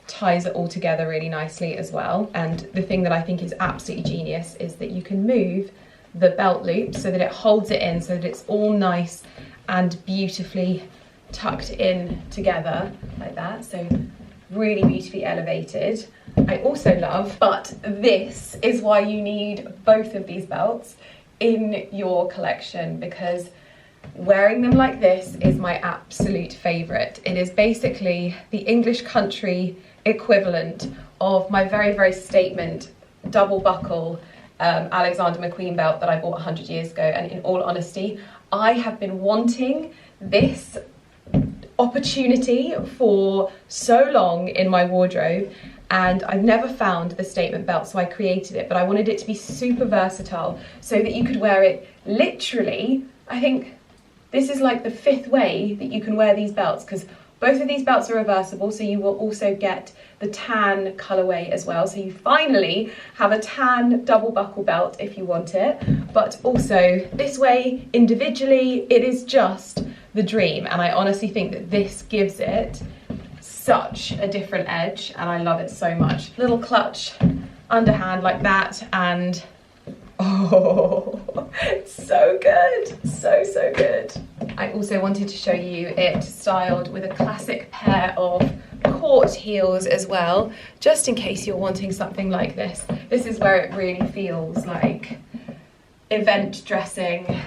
ties it all together really nicely as well. And the thing that I think is absolutely genius is that you can move the belt loop so that it holds it in, so that it's all nice and beautifully tucked in together like that. So really beautifully elevated. I also love, but this is why you need both of these belts in your collection, because wearing them like this is my absolute favorite. It is basically the English country equivalent of my very statement double buckle Alexander McQueen belt that I bought 100 years ago. And in all honesty, I have been wanting this opportunity for so long in my wardrobe, and I've never found the statement belt, so I created it. But I wanted it to be super versatile so that you could wear it literally. I think this is like the 5th way that you can wear these belts, because both of these belts are reversible, so you will also get the tan colorway as well. So you finally have a tan double buckle belt if you want it, but also this way individually, it is just the dream. And I honestly think that this gives it such a different edge, and I love it so much. Little clutch underhand like that, and oh, it's so good, so good. I also wanted to show you it styled with a classic pair of court heels as well, just in case you're wanting something like this. This is where it really feels like event dressing.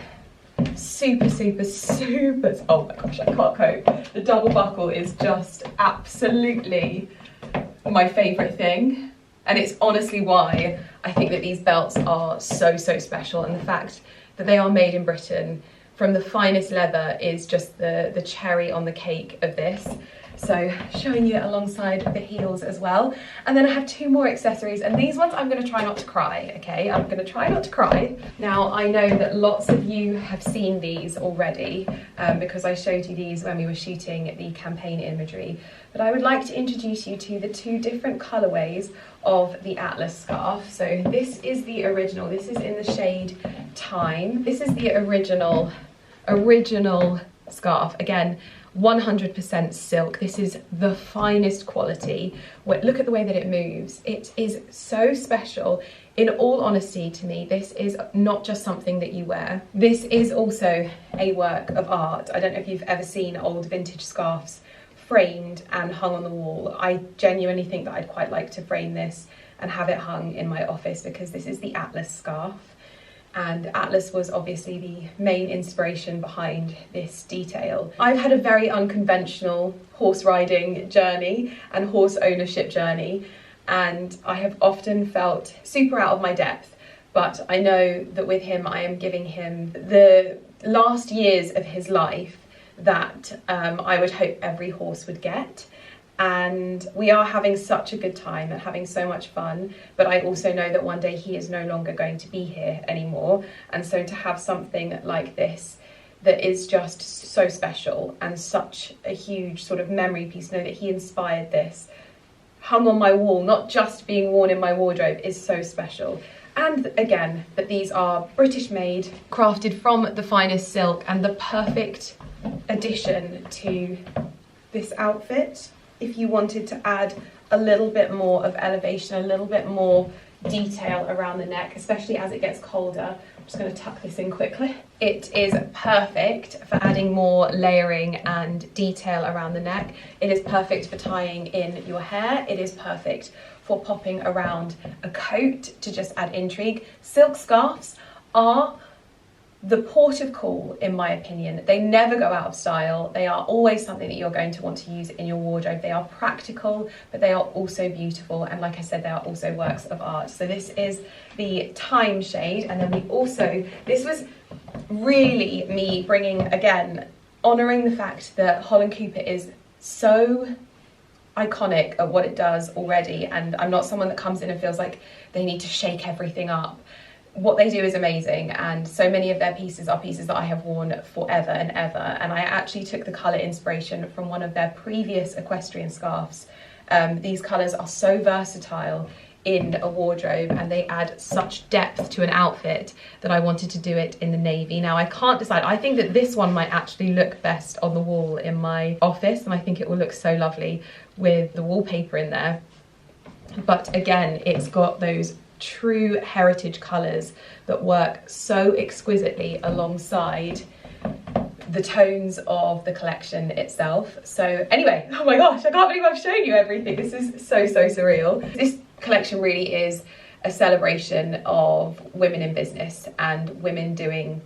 Super, oh my gosh, I can't cope. The double buckle is just absolutely my favourite thing. And it's honestly why I think that these belts are so special, and the fact that they are made in Britain from the finest leather is just the cherry on the cake of this. So showing you it alongside the heels as well. And then I have 2 more accessories, and these ones I'm going to try not to cry, okay? I'm going to try not to cry. Now, I know that lots of you have seen these already because I showed you these when we were shooting the campaign imagery, but I would like to introduce you to the 2 different colorways of the Atlas scarf. So this is the original. This is in the shade Time. This is the original scarf. Again, 100% silk. This is the finest quality. Look at the way that it moves. It is so special. In all honesty, to me, this is not just something that you wear. This is also a work of art. I don't know if you've ever seen old vintage scarves framed and hung on the wall. I genuinely think that I'd quite like to frame this and have it hung in my office, because this is the Atlas scarf. And Atlas was obviously the main inspiration behind this detail. I've had a very unconventional horse riding journey and horse ownership journey, and I have often felt super out of my depth, but I know that with him, I am giving him the last years of his life that I would hope every horse would get. and we are having such a good time and having so much fun, but I also know that one day he is no longer going to be here anymore, and so to have something like this that is just so special and such a huge sort of memory piece, know that he inspired this, hung on my wall, not just being worn in my wardrobe, is so special. And again, that these are British made, crafted from the finest silk, and the perfect addition to this outfit. If you wanted to add a little bit more of elevation, a little bit more detail around the neck, especially as it gets colder. I'm just going to tuck this in quickly. It is perfect for adding more layering and detail around the neck. It is perfect for tying in your hair. It is perfect for popping around a coat to just add intrigue. Silk scarves are the port of call, in my opinion. They never go out of style. They are always something that you're going to want to use in your wardrobe. They are practical, but they are also beautiful. And like I said, they are also works of art. So this is the Time shade. And then we also, this was really me bringing, again, honouring the fact that Holland Cooper is so iconic at what it does already. And I'm not someone that comes in and feels like they need to shake everything up. What they do is amazing, and so many of their pieces are pieces that I have worn forever and ever, and I actually took the colour inspiration from one of their previous equestrian scarves. These colours are so versatile in a wardrobe, and they add such depth to an outfit that I wanted to do it in the navy. Now I can't decide, I think that this one might actually look best on the wall in my office, and I think it will look so lovely with the wallpaper in there. But again, it's got those true heritage colours that work so exquisitely alongside the tones of the collection itself. So anyway, oh my gosh, I can't believe I've shown you everything. This is so surreal. This collection really is a celebration of women in business and women doing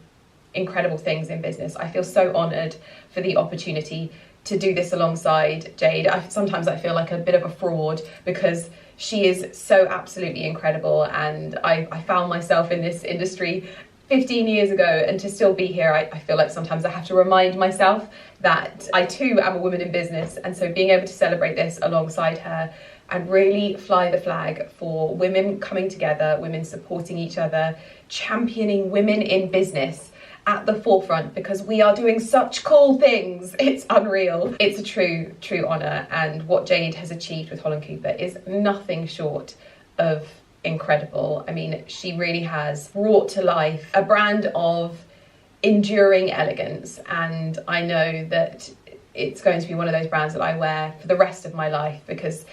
incredible things in business. I feel so honoured for the opportunity to do this alongside Jade. Sometimes I feel like a bit of a fraud because she is so absolutely incredible, and I found myself in this industry 15 years ago, and to still be here, I feel like sometimes I have to remind myself that I too am a woman in business, and so being able to celebrate this alongside her and really fly the flag for women coming together, women supporting each other, championing women in business at the forefront, because we are doing such cool things. It's unreal. It's a true honour, and what Jade has achieved with Holland Cooper is nothing short of incredible. I mean, she really has brought to life a brand of enduring elegance, and I know that it's going to be one of those brands that I wear for the rest of my life, because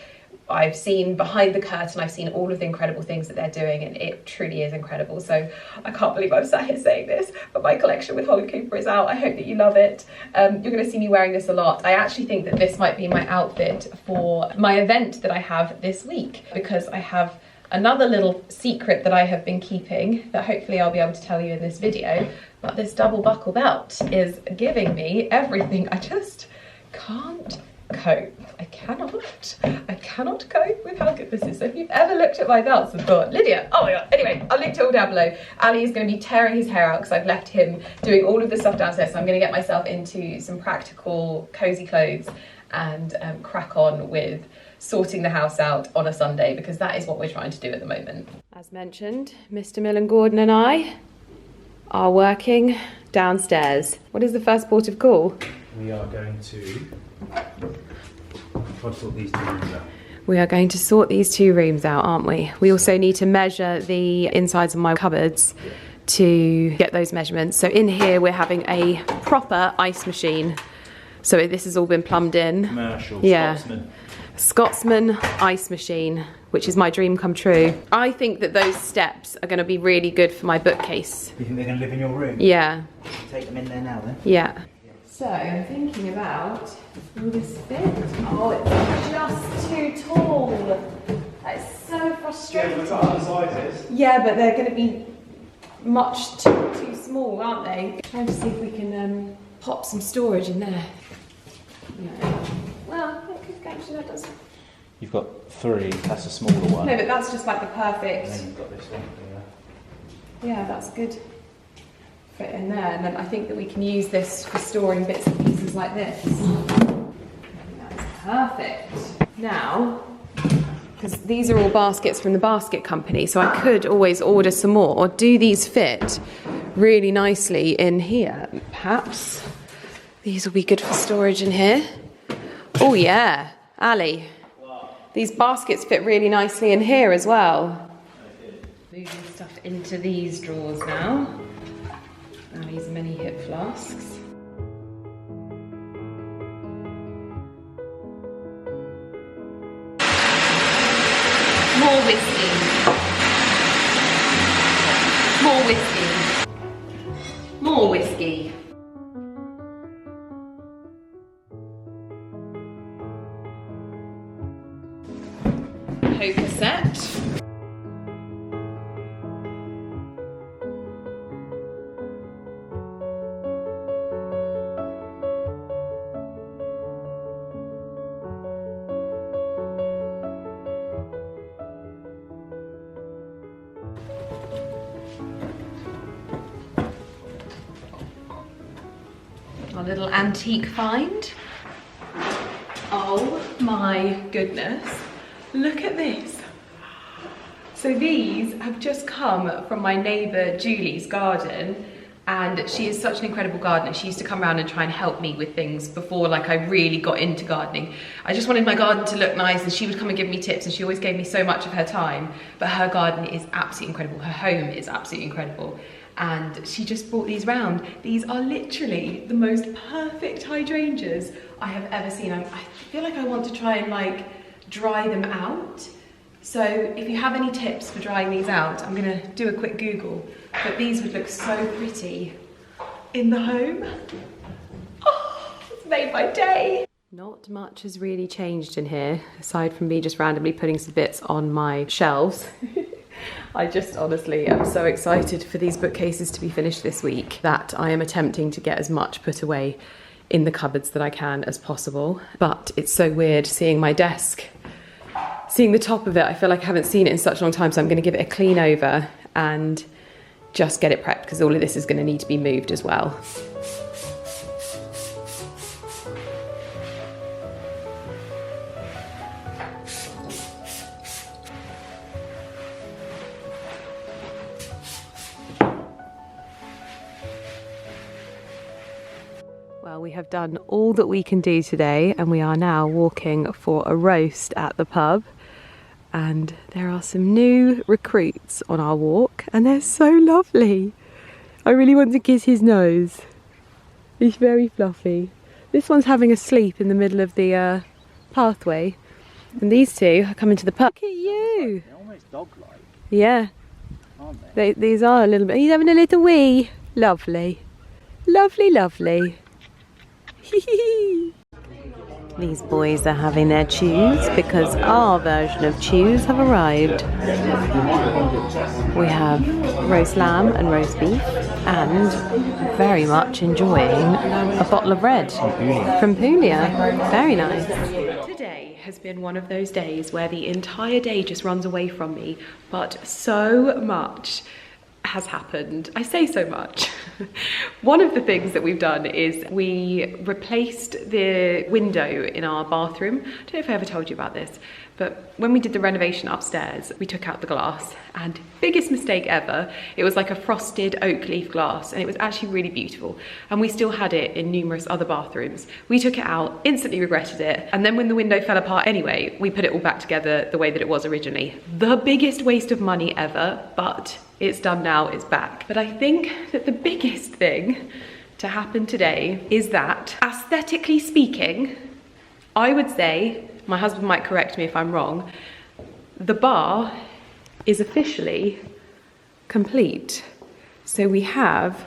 I've seen behind the curtain, I've seen all of the incredible things that they're doing, and it truly is incredible. So I can't believe I'm sat here saying this, but my collection with Holland Cooper is out. I hope that you love it. You're going to see me wearing this a lot. I actually think that this might be my outfit for my event that I have this week, because I have another little secret that I have been keeping that hopefully I'll be able to tell you in this video. But this double buckle belt is giving me everything. I just can't cope. I cannot cope with how good this is. So if you've ever looked at my belts and thought, Lydia, oh my god, anyway, I'll link it all down below. Ali is going to be tearing his hair out because I've left him doing all of the stuff downstairs, so I'm going to get myself into some practical cozy clothes and crack on with sorting the house out on a Sunday, because that is what we're trying to do at the moment. As mentioned, Mr. Millen Gordon and I are working downstairs. What is the first port of call? We are going to sort these 2 rooms out. We are going to sort these 2 rooms out, aren't we? We also need to measure the insides of my cupboards to get those measurements. So in here we're having a proper ice machine. So this has all been plumbed in. Commercial, yeah. Scotsman ice machine, which is my dream come true. I think that those steps are going to be really good for my bookcase. You think they're going to live in your room? Yeah. Take them in there now then? Yeah. So I'm thinking about, will this fit? Oh, it's just too tall. That's so frustrating. Yeah, we've got other sizes. Yeah, but they're going to be much too small, aren't they? Trying to see if we can pop some storage in there. No. Well, actually that does. You've got 3, that's a smaller one. No, but that's just like the perfect. And then you've got this one. Yeah, that's good. Fit in there, and then I think that we can use this for storing bits and pieces like this. I think that is Perfect. Now, because these are all baskets from the basket company, so I could always order some more. Or do these fit really nicely in here? Perhaps these will be good for storage in here. Oh yeah, Ali. These baskets fit really nicely in here as well. Moving stuff into these drawers now. Ali's many hip flasks. More whiskey. More whiskey. More whiskey. Poker set. Our little antique find. Oh my goodness. Look at this. So these have just come from my neighbour Julie's garden, and she is such an incredible gardener. She used to come around and try and help me with things before like I really got into gardening. I just wanted my garden to look nice, and she would come and give me tips, and she always gave me so much of her time. But her garden is absolutely incredible. Her home is absolutely incredible. And she just brought these round. These are literally the most perfect hydrangeas I have ever seen. I feel like I want to try and like dry them out. So if you have any tips for drying these out, I'm gonna do a quick Google, but these would look so pretty in the home. Oh, it's made my day. Not much has really changed in here, aside from me just randomly putting some bits on my shelves. I just honestly am so excited for these bookcases to be finished this week that I am attempting to get as much put away in the cupboards that I can as possible. But it's so weird seeing my desk, seeing the top of it. I feel like I haven't seen it in such a long time, so I'm going to give it a clean over and just get it prepped, because all of this is going to need to be moved as well. Well, we have done all that we can do today, and we are now walking for a roast at the pub. And there are some new recruits on our walk, and they're so lovely. I really want to kiss his nose. He's very fluffy. This one's having a sleep in the middle of the pathway, and these two are coming to the pub. Look at you. They're almost dog-like. Yeah. Aren't they? These are a little bit. He's having a little wee. Lovely. Lovely, lovely. These boys are having their chews because our version of chews have arrived. We have roast lamb and roast beef, and very much enjoying a bottle of red from Puglia. Very nice. Today has been one of those days where the entire day just runs away from me, but so much has happened. I say so much. One of the things that we've done is we replaced the window in our bathroom. I don't know if I ever told you about this, but when we did the renovation upstairs, we took out the glass, and biggest mistake ever, it was like a frosted oak leaf glass, and it was actually really beautiful, and we still had it in numerous other bathrooms. We took it out, instantly regretted it, and then when the window fell apart anyway, we put it all back together the way that it was originally. The biggest waste of money ever, but it's done now, it's back. But I think that the biggest thing to happen today is that, aesthetically speaking, I would say, my husband might correct me if I'm wrong, the bar is officially complete. So we have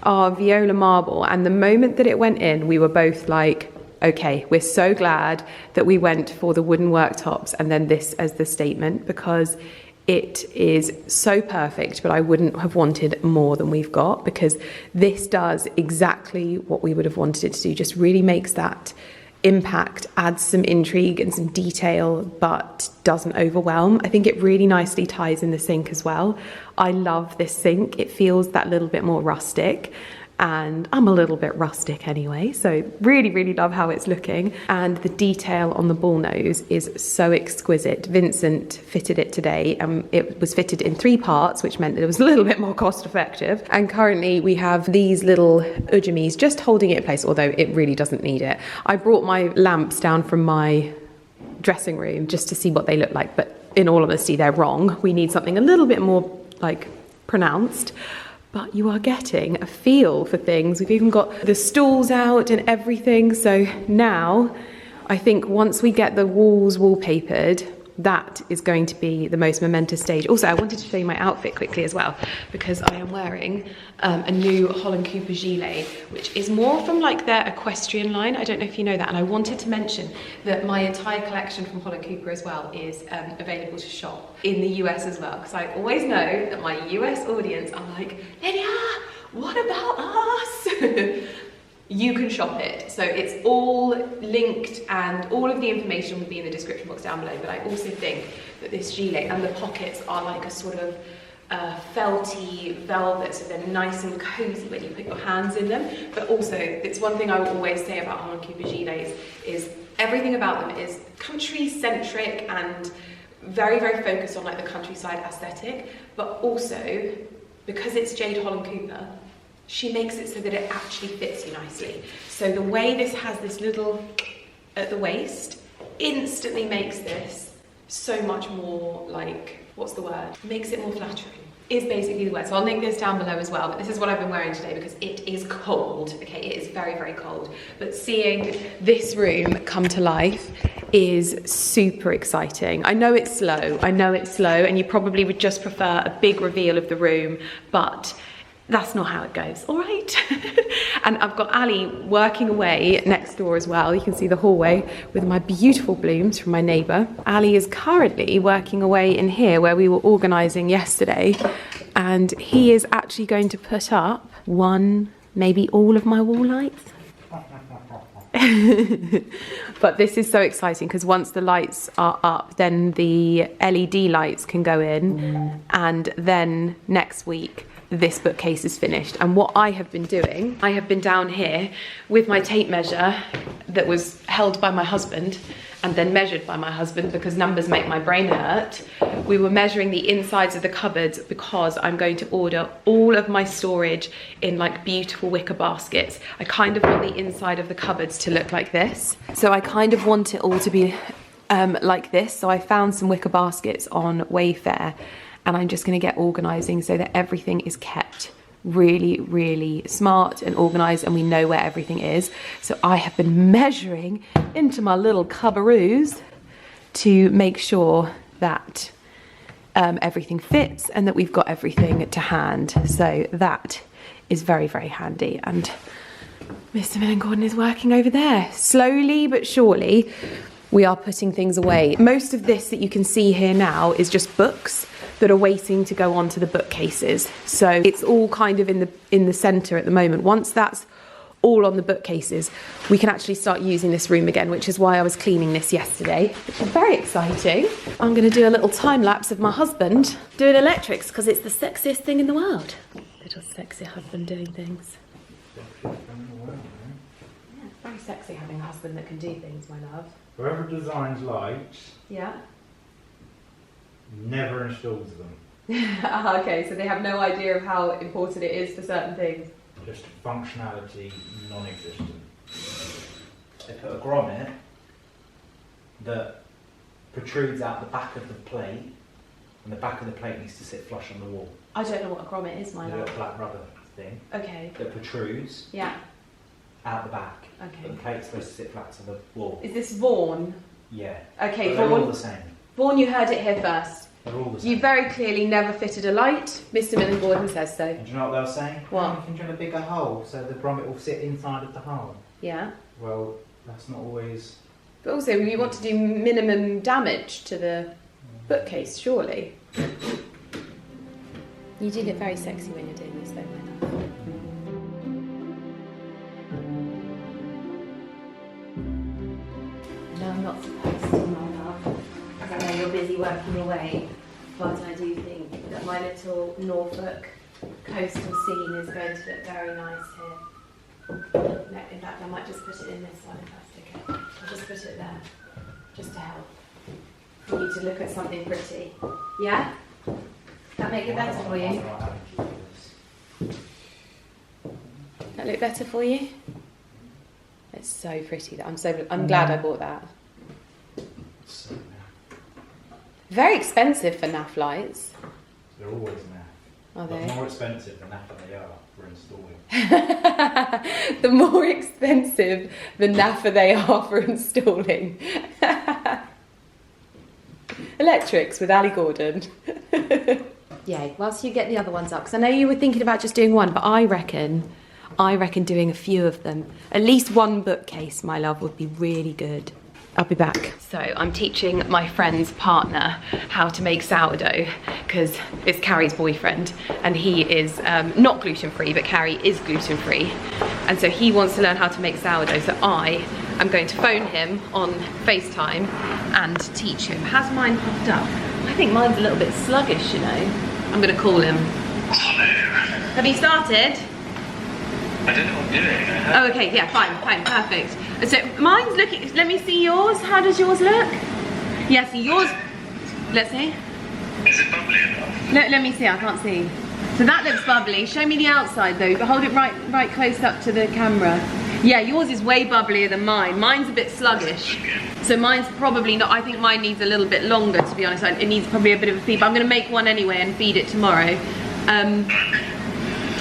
our viola marble, and the moment that it went in, we were both like, okay, we're so glad that we went for the wooden worktops and then this as the statement, because it is so perfect, but I wouldn't have wanted more than we've got, because this does exactly what we would have wanted it to do. Just really makes that impact, adds some intrigue and some detail, but doesn't overwhelm. I think it really nicely ties in the sink as well. I love this sink. It feels that little bit more rustic. and I'm a little bit rustic anyway, so really, really love how it's looking. And the detail on the bull nose is so exquisite. Vincent fitted it today, and it was fitted in 3 parts, which meant that it was a little bit more cost effective. And currently we have these little ujamis just holding it in place, although it really doesn't need it. I brought my lamps down from my dressing room just to see what they look like, but in all honesty, they're wrong. We need something a little bit more like pronounced. But you are getting a feel for things. We've even got the stools out and everything. So now I think once we get the walls wallpapered, that is going to be the most momentous stage. Also, I wanted to show you my outfit quickly as well, because I am wearing a new Holland Cooper gilet, which is more from like their equestrian line. I don't know if you know that. And I wanted to mention that my entire collection from Holland Cooper as well is available to shop in the US as well, because I always know that my US audience are like, Lydia, what about us? You can shop it. So it's all linked and all of the information will be in the description box down below. But I also think that this gilet and the pockets are like a sort of felty velvet, so they're nice and cozy when you put your hands in them. But also, it's one thing I will always say about Holland Cooper gilets is everything about them is country centric and very, very focused on like the countryside aesthetic. But also, because it's Jade Holland Cooper, she makes it so that it actually fits you nicely. So the way this has this little at the waist instantly makes this so much more like, what's the word? Makes it more flattering, is basically the word. So I'll link this down below as well, but this is what I've been wearing today because it is cold, okay? It is very, very cold. But seeing this room come to life is super exciting. I know it's slow, and you probably would just prefer a big reveal of the room, but that's not how it goes, all right? And I've got Ali working away next door as well. You can see the hallway with my beautiful blooms from my neighbour. Ali is currently working away in here where we were organising yesterday, and he is actually going to put up one, maybe all of my wall lights. But this is so exciting because once the lights are up, then the LED lights can go in, and then next week this bookcase is finished. And what I have been doing, I have been down here with my tape measure that was held by my husband and then measured by my husband because numbers make my brain hurt. We were measuring the insides of the cupboards because I'm going to order all of my storage in like beautiful wicker baskets. I kind of want the inside of the cupboards to look like this. So I kind of want it all to be like this. So I found some wicker baskets on Wayfair, and I'm just going to get organising so that everything is kept really, really smart and organised and we know where everything is. So I have been measuring into my little cupbaroos to make sure that everything fits and that we've got everything to hand. So that is very, very handy. And Mr. Millen Gordon is working over there. Slowly but surely, we are putting things away. Most of this that you can see here now is just books that are waiting to go onto the bookcases. So it's all kind of in the centre at the moment. Once that's all on the bookcases, we can actually start using this room again, which is why I was cleaning this yesterday, which is very exciting. I'm going to do a little time lapse of my husband doing electrics because it's the sexiest thing in the world. Little sexy husband doing things. Yeah, it's very sexy having a husband that can do things, my love. Whoever designs lights, yeah, never installs them. Okay, so they have no idea of how important it is for certain things. Just functionality non-existent. They put a grommet that protrudes out the back of the plate, and the back of the plate needs to sit flush on the wall. I don't know what a grommet is, my There's a love. little black rubber thing Okay. that protrudes Yeah. out the back. Okay. But the plate's supposed to sit flat to the wall. Is this Vaughan? Yeah. Okay, But they're all Vaughan. the same. Vaughan, you heard it here first. They're all the same. You very clearly never fitted a light. Mr. Millen Gordon says so. And do you know what they were saying? What? You can drill a bigger hole so the grommet will sit inside of the hole. Yeah. Well, that's not always... But also, you want to do minimum damage to the bookcase, surely. You do look very sexy when you're doing this, though, my love. No, I'm not supposed to, my love. I know you're busy working away, but I do think that my little Norfolk coastal scene is going to look very nice here. No, in fact, I might just put it in this one if that's okay. I'll just put it there, just to help. For you to look at something pretty. Yeah? That make it better for you? That look better for you? It's so pretty. I'm glad I bought that. Very expensive for NAF lights. They're always NAF. Are they? But more expensive than NAF they are for installing. The more expensive the NAFA they are for installing. Electrics with Ali Gordon. Yay, whilst you get the other ones up, because I know you were thinking about just doing one, but I reckon doing a few of them. At least one bookcase, my love, would be really good. I'll be back. So I'm teaching my friend's partner how to make sourdough, because it's Carrie's boyfriend and he is not gluten-free, but Carrie is gluten-free. And so he wants to learn how to make sourdough. So I am going to phone him on FaceTime and teach him. Has mine popped up? I think mine's a little bit sluggish, you know. I'm gonna call him. Have you started? I don't know what I'm doing. Oh, okay, yeah, fine, perfect. So mine's looking, let me see yours. How does yours look? Yeah, see yours, let's see. Is it bubbly enough? Let me see, I can't see. So that looks bubbly. Show me the outside though, but hold it right close up to the camera. Yeah, yours is way bubblier than mine. Mine's a bit sluggish. So mine's probably not, I think mine needs a little bit longer, to be honest. It needs probably a bit of a feed, but I'm gonna make one anyway and feed it tomorrow.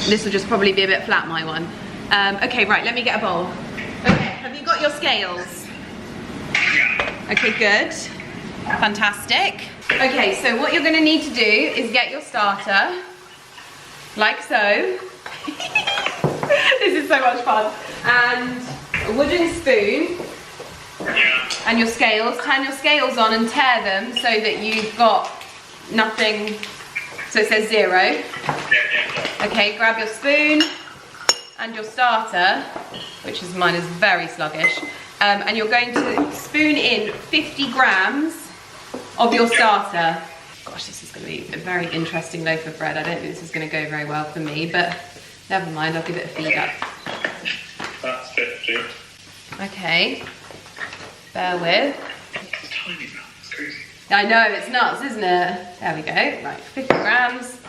This will just probably be a bit flat, my one. Okay, right, let me get a bowl. Okay, have you got your scales? Okay, good. Fantastic. Okay, so what you're gonna need to do is get your starter, like so. This is so much fun. And a wooden spoon, and your scales. Turn your scales on and tear them so that you've got nothing, so it says 0. Okay, grab your spoon and your starter, which is mine is very sluggish, and you're going to spoon in 50 grams of your starter. Gosh, this is going to be a very interesting loaf of bread. I don't think this is going to go very well for me, but never mind, I'll give it a feed up. That's 50. Okay, bear with. It's tiny now, it's crazy. I know, it's nuts, isn't it? There we go, right, 50 grams.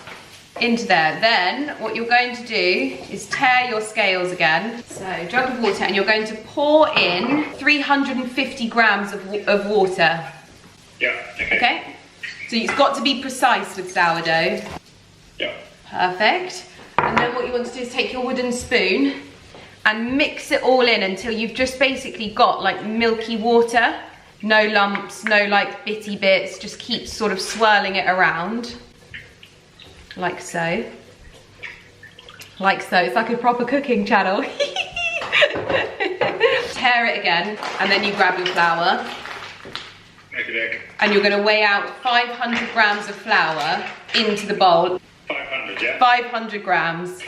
Into there. Then what you're going to do is tear your scales again. So jug of water, and you're going to pour in 350 grams of water. Yeah, okay. Okay? So it's got to be precise with sourdough. Yeah. Perfect. And then what you want to do is take your wooden spoon and mix it all in until you've just basically got like milky water. No lumps, no like bitty bits, just keep sort of swirling it around. Like so. Like so. It's like a proper cooking channel. Tear it again, and then you grab your flour. Okay. And you're going to weigh out 500 grams of flour into the bowl. 500, yeah? 500 grams.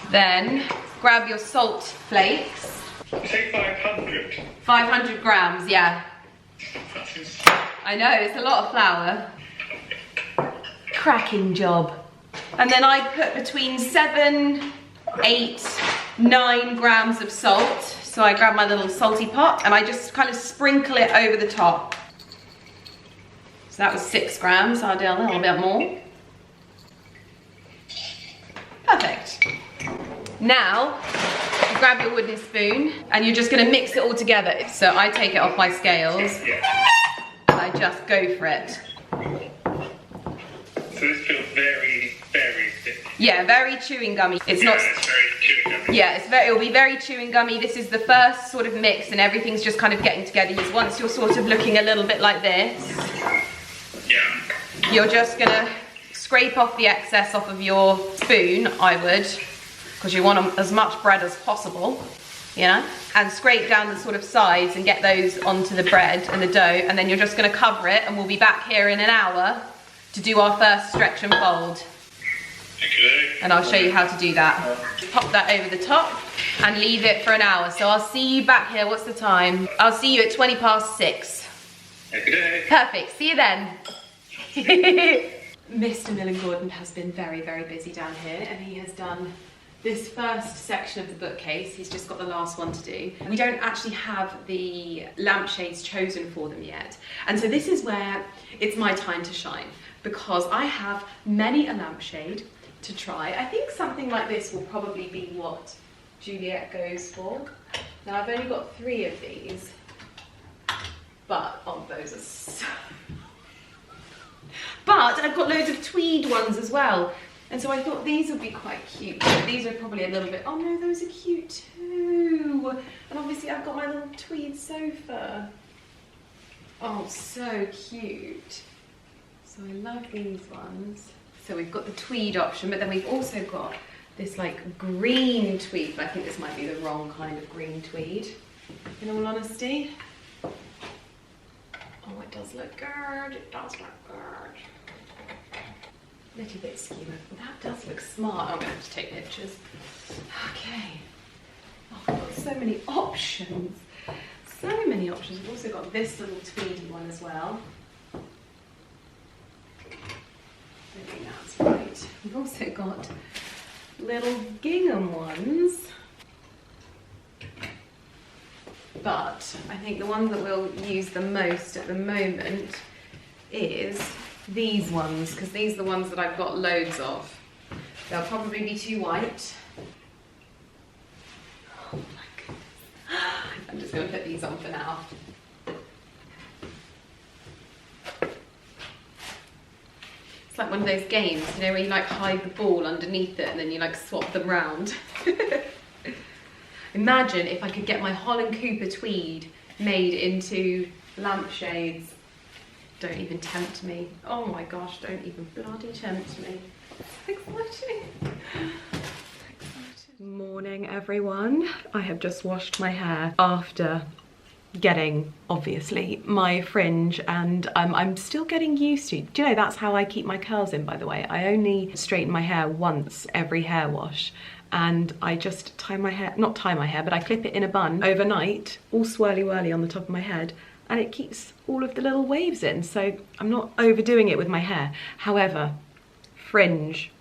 Then grab your salt flakes. You say 500? 500 grams, yeah. That's insane. I know, it's a lot of flour. Cracking job. And then I put between 7, 8, 9 grams of salt. So I grab my little salty pot and I just kind of sprinkle it over the top. So that was 6 grams, I'll do a little bit more. Perfect. Now, you grab your wooden spoon and you're just gonna mix it all together. So I take it off my scales and I just go for it. So this feels very, very thick. Yeah, very chewing gummy. It's not. It's very chewing gummy. Yeah, it'll be very chewing gummy. This is the first sort of mix, and everything's just kind of getting together. Once you're sort of looking a little bit like this, Yeah. you're just gonna scrape off the excess off of your spoon. I would, because you want as much bread as possible, you know, and scrape down the sort of sides and get those onto the bread and the dough, and then you're just gonna cover it, and we'll be back here in an hour to do our first stretch and fold. Okay. And I'll show you how to do that. Pop that over the top and leave it for an hour. So I'll see you back here, what's the time? I'll see you at 20 past 6. Okay. Perfect, see you then. Mr. Millen Gordon has been very, very busy down here, and he has done this first section of the bookcase. He's just got the last one to do. We don't actually have the lampshades chosen for them yet. And so this is where it's my time to shine, because I have many a lampshade to try. I think something like this will probably be what Juliet goes for. Now I've only got 3 of these, but oh, those are so... But I've got loads of tweed ones as well. And so I thought these would be quite cute. But these are probably a little bit, oh no, those are cute too. And obviously I've got my little tweed sofa. Oh, so cute. So I love these ones. So we've got the tweed option, but then we've also got this like green tweed. But I think this might be the wrong kind of green tweed, in all honesty. Oh, it does look good. It does look good. A little bit skew. That does look smart. I'm going to have to take pictures. Okay. Oh, I've got so many options. So many options. We've also got this little tweedy one as well. I think that's right. We've also got little gingham ones. But I think the one that we'll use the most at the moment is these ones, because these are the ones that I've got loads of. They'll probably be too white. Oh my goodness. I'm just going to put these on for now. It's like one of those games, you know, where you like hide the ball underneath it and then you like swap them round. Imagine if I could get my Holland Cooper tweed made into lampshades. Don't even tempt me. Oh my gosh, don't even bloody tempt me. So exciting. Morning everyone. I have just washed my hair after getting, obviously, my fringe, and I'm still getting used to. Do you know, that's how I keep my curls in, by the way. I only straighten my hair once every hair wash. And I just tie my hair, not tie my hair, but I clip it in a bun overnight, all swirly whirly on the top of my head, and it keeps all of the little waves in, so I'm not overdoing it with my hair. However, fringe.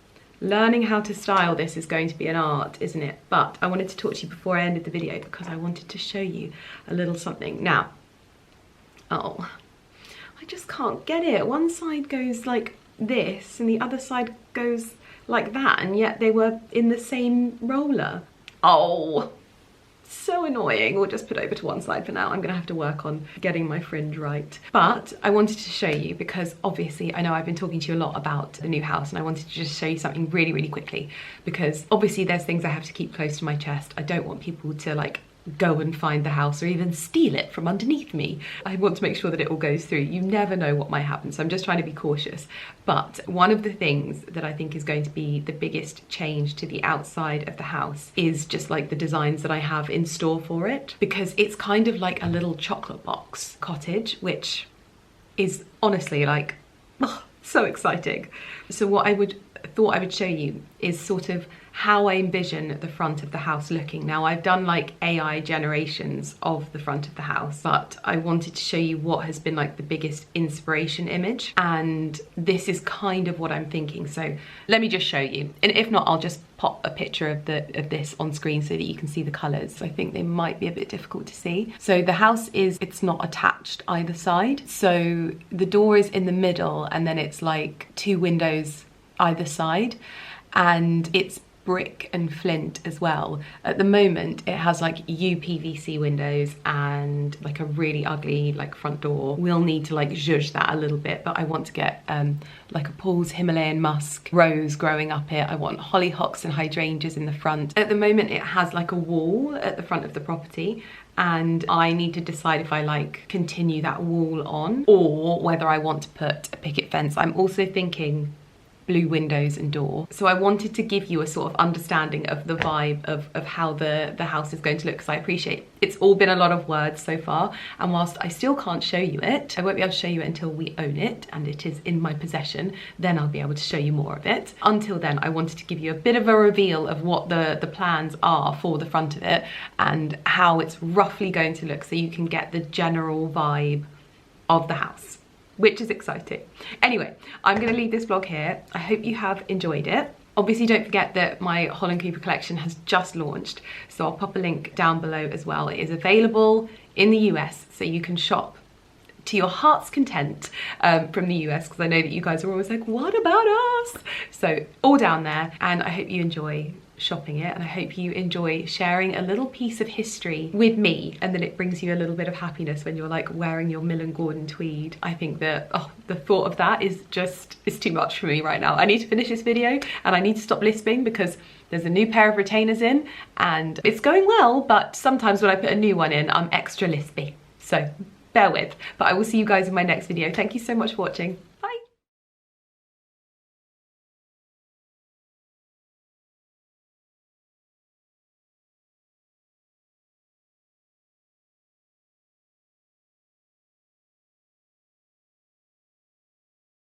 Learning how to style this is going to be an art, isn't it? But I wanted to talk to you before I ended the video because I wanted to show you a little something. Now, oh, I just can't get it. One side goes like this and the other side goes like that, and yet they were in the same roller. Oh, so annoying. We'll just put over to one side for now. I'm gonna have to work on getting my fringe right. But I wanted to show you because obviously I know I've been talking to you a lot about the new house, and I wanted to just show you something really, really quickly, because obviously there's things I have to keep close to my chest. I don't want people to like go and find the house or even steal it from underneath me. I want to make sure that it all goes through. You never know what might happen, so I'm just trying to be cautious. But one of the things that I think is going to be the biggest change to the outside of the house is just like the designs that I have in store for it, because it's kind of like a little chocolate box cottage, which is honestly like, oh, so exciting. So what I thought I would show you is sort of how I envision the front of the house looking. Now, I've done like AI generations of the front of the house, but I wanted to show you what has been like the biggest inspiration image, and this is kind of what I'm thinking. So let me just show you, and if not, I'll just pop a picture of this on screen so that you can see the colours. I think they might be a bit difficult to see. So the house it's not attached either side, so the door is in the middle, and then it's like 2 windows either side, and it's brick and flint as well. At the moment it has like UPVC windows and like a really ugly like front door. We'll need to like zhuzh that a little bit, but I want to get like a Paul's Himalayan musk rose growing up it. I want hollyhocks and hydrangeas in the front. At the moment it has like a wall at the front of the property, and I need to decide if I like continue that wall on or whether I want to put a picket fence. I'm also thinking blue windows and door. So I wanted to give you a sort of understanding of the vibe of how the house is going to look, because I appreciate it's all been a lot of words so far, and whilst I still can't show you it, I won't be able to show you it until we own it and it is in my possession. Then I'll be able to show you more of it. Until then, I wanted to give you a bit of a reveal of what the plans are for the front of it and how it's roughly going to look, so you can get the general vibe of the house. which is exciting. Anyway, I'm gonna leave this vlog here. I hope you have enjoyed it. Obviously, don't forget that my Holland Cooper collection has just launched, so I'll pop a link down below as well. It is available in the US, so you can shop to your heart's content from the US, because I know that you guys are always like, what about us? So all down there, and I hope you enjoy shopping it, and I hope you enjoy sharing a little piece of history with me, and that it brings you a little bit of happiness when you're like wearing your Millen Gordon tweed. I think that, oh, the thought of that is just, it's too much for me right now. I need to finish this video and I need to stop lisping, because there's a new pair of retainers in and it's going well, but sometimes when I put a new one in, I'm extra lispy. So bear with, but I will see you guys in my next video. Thank you so much for watching. Bye.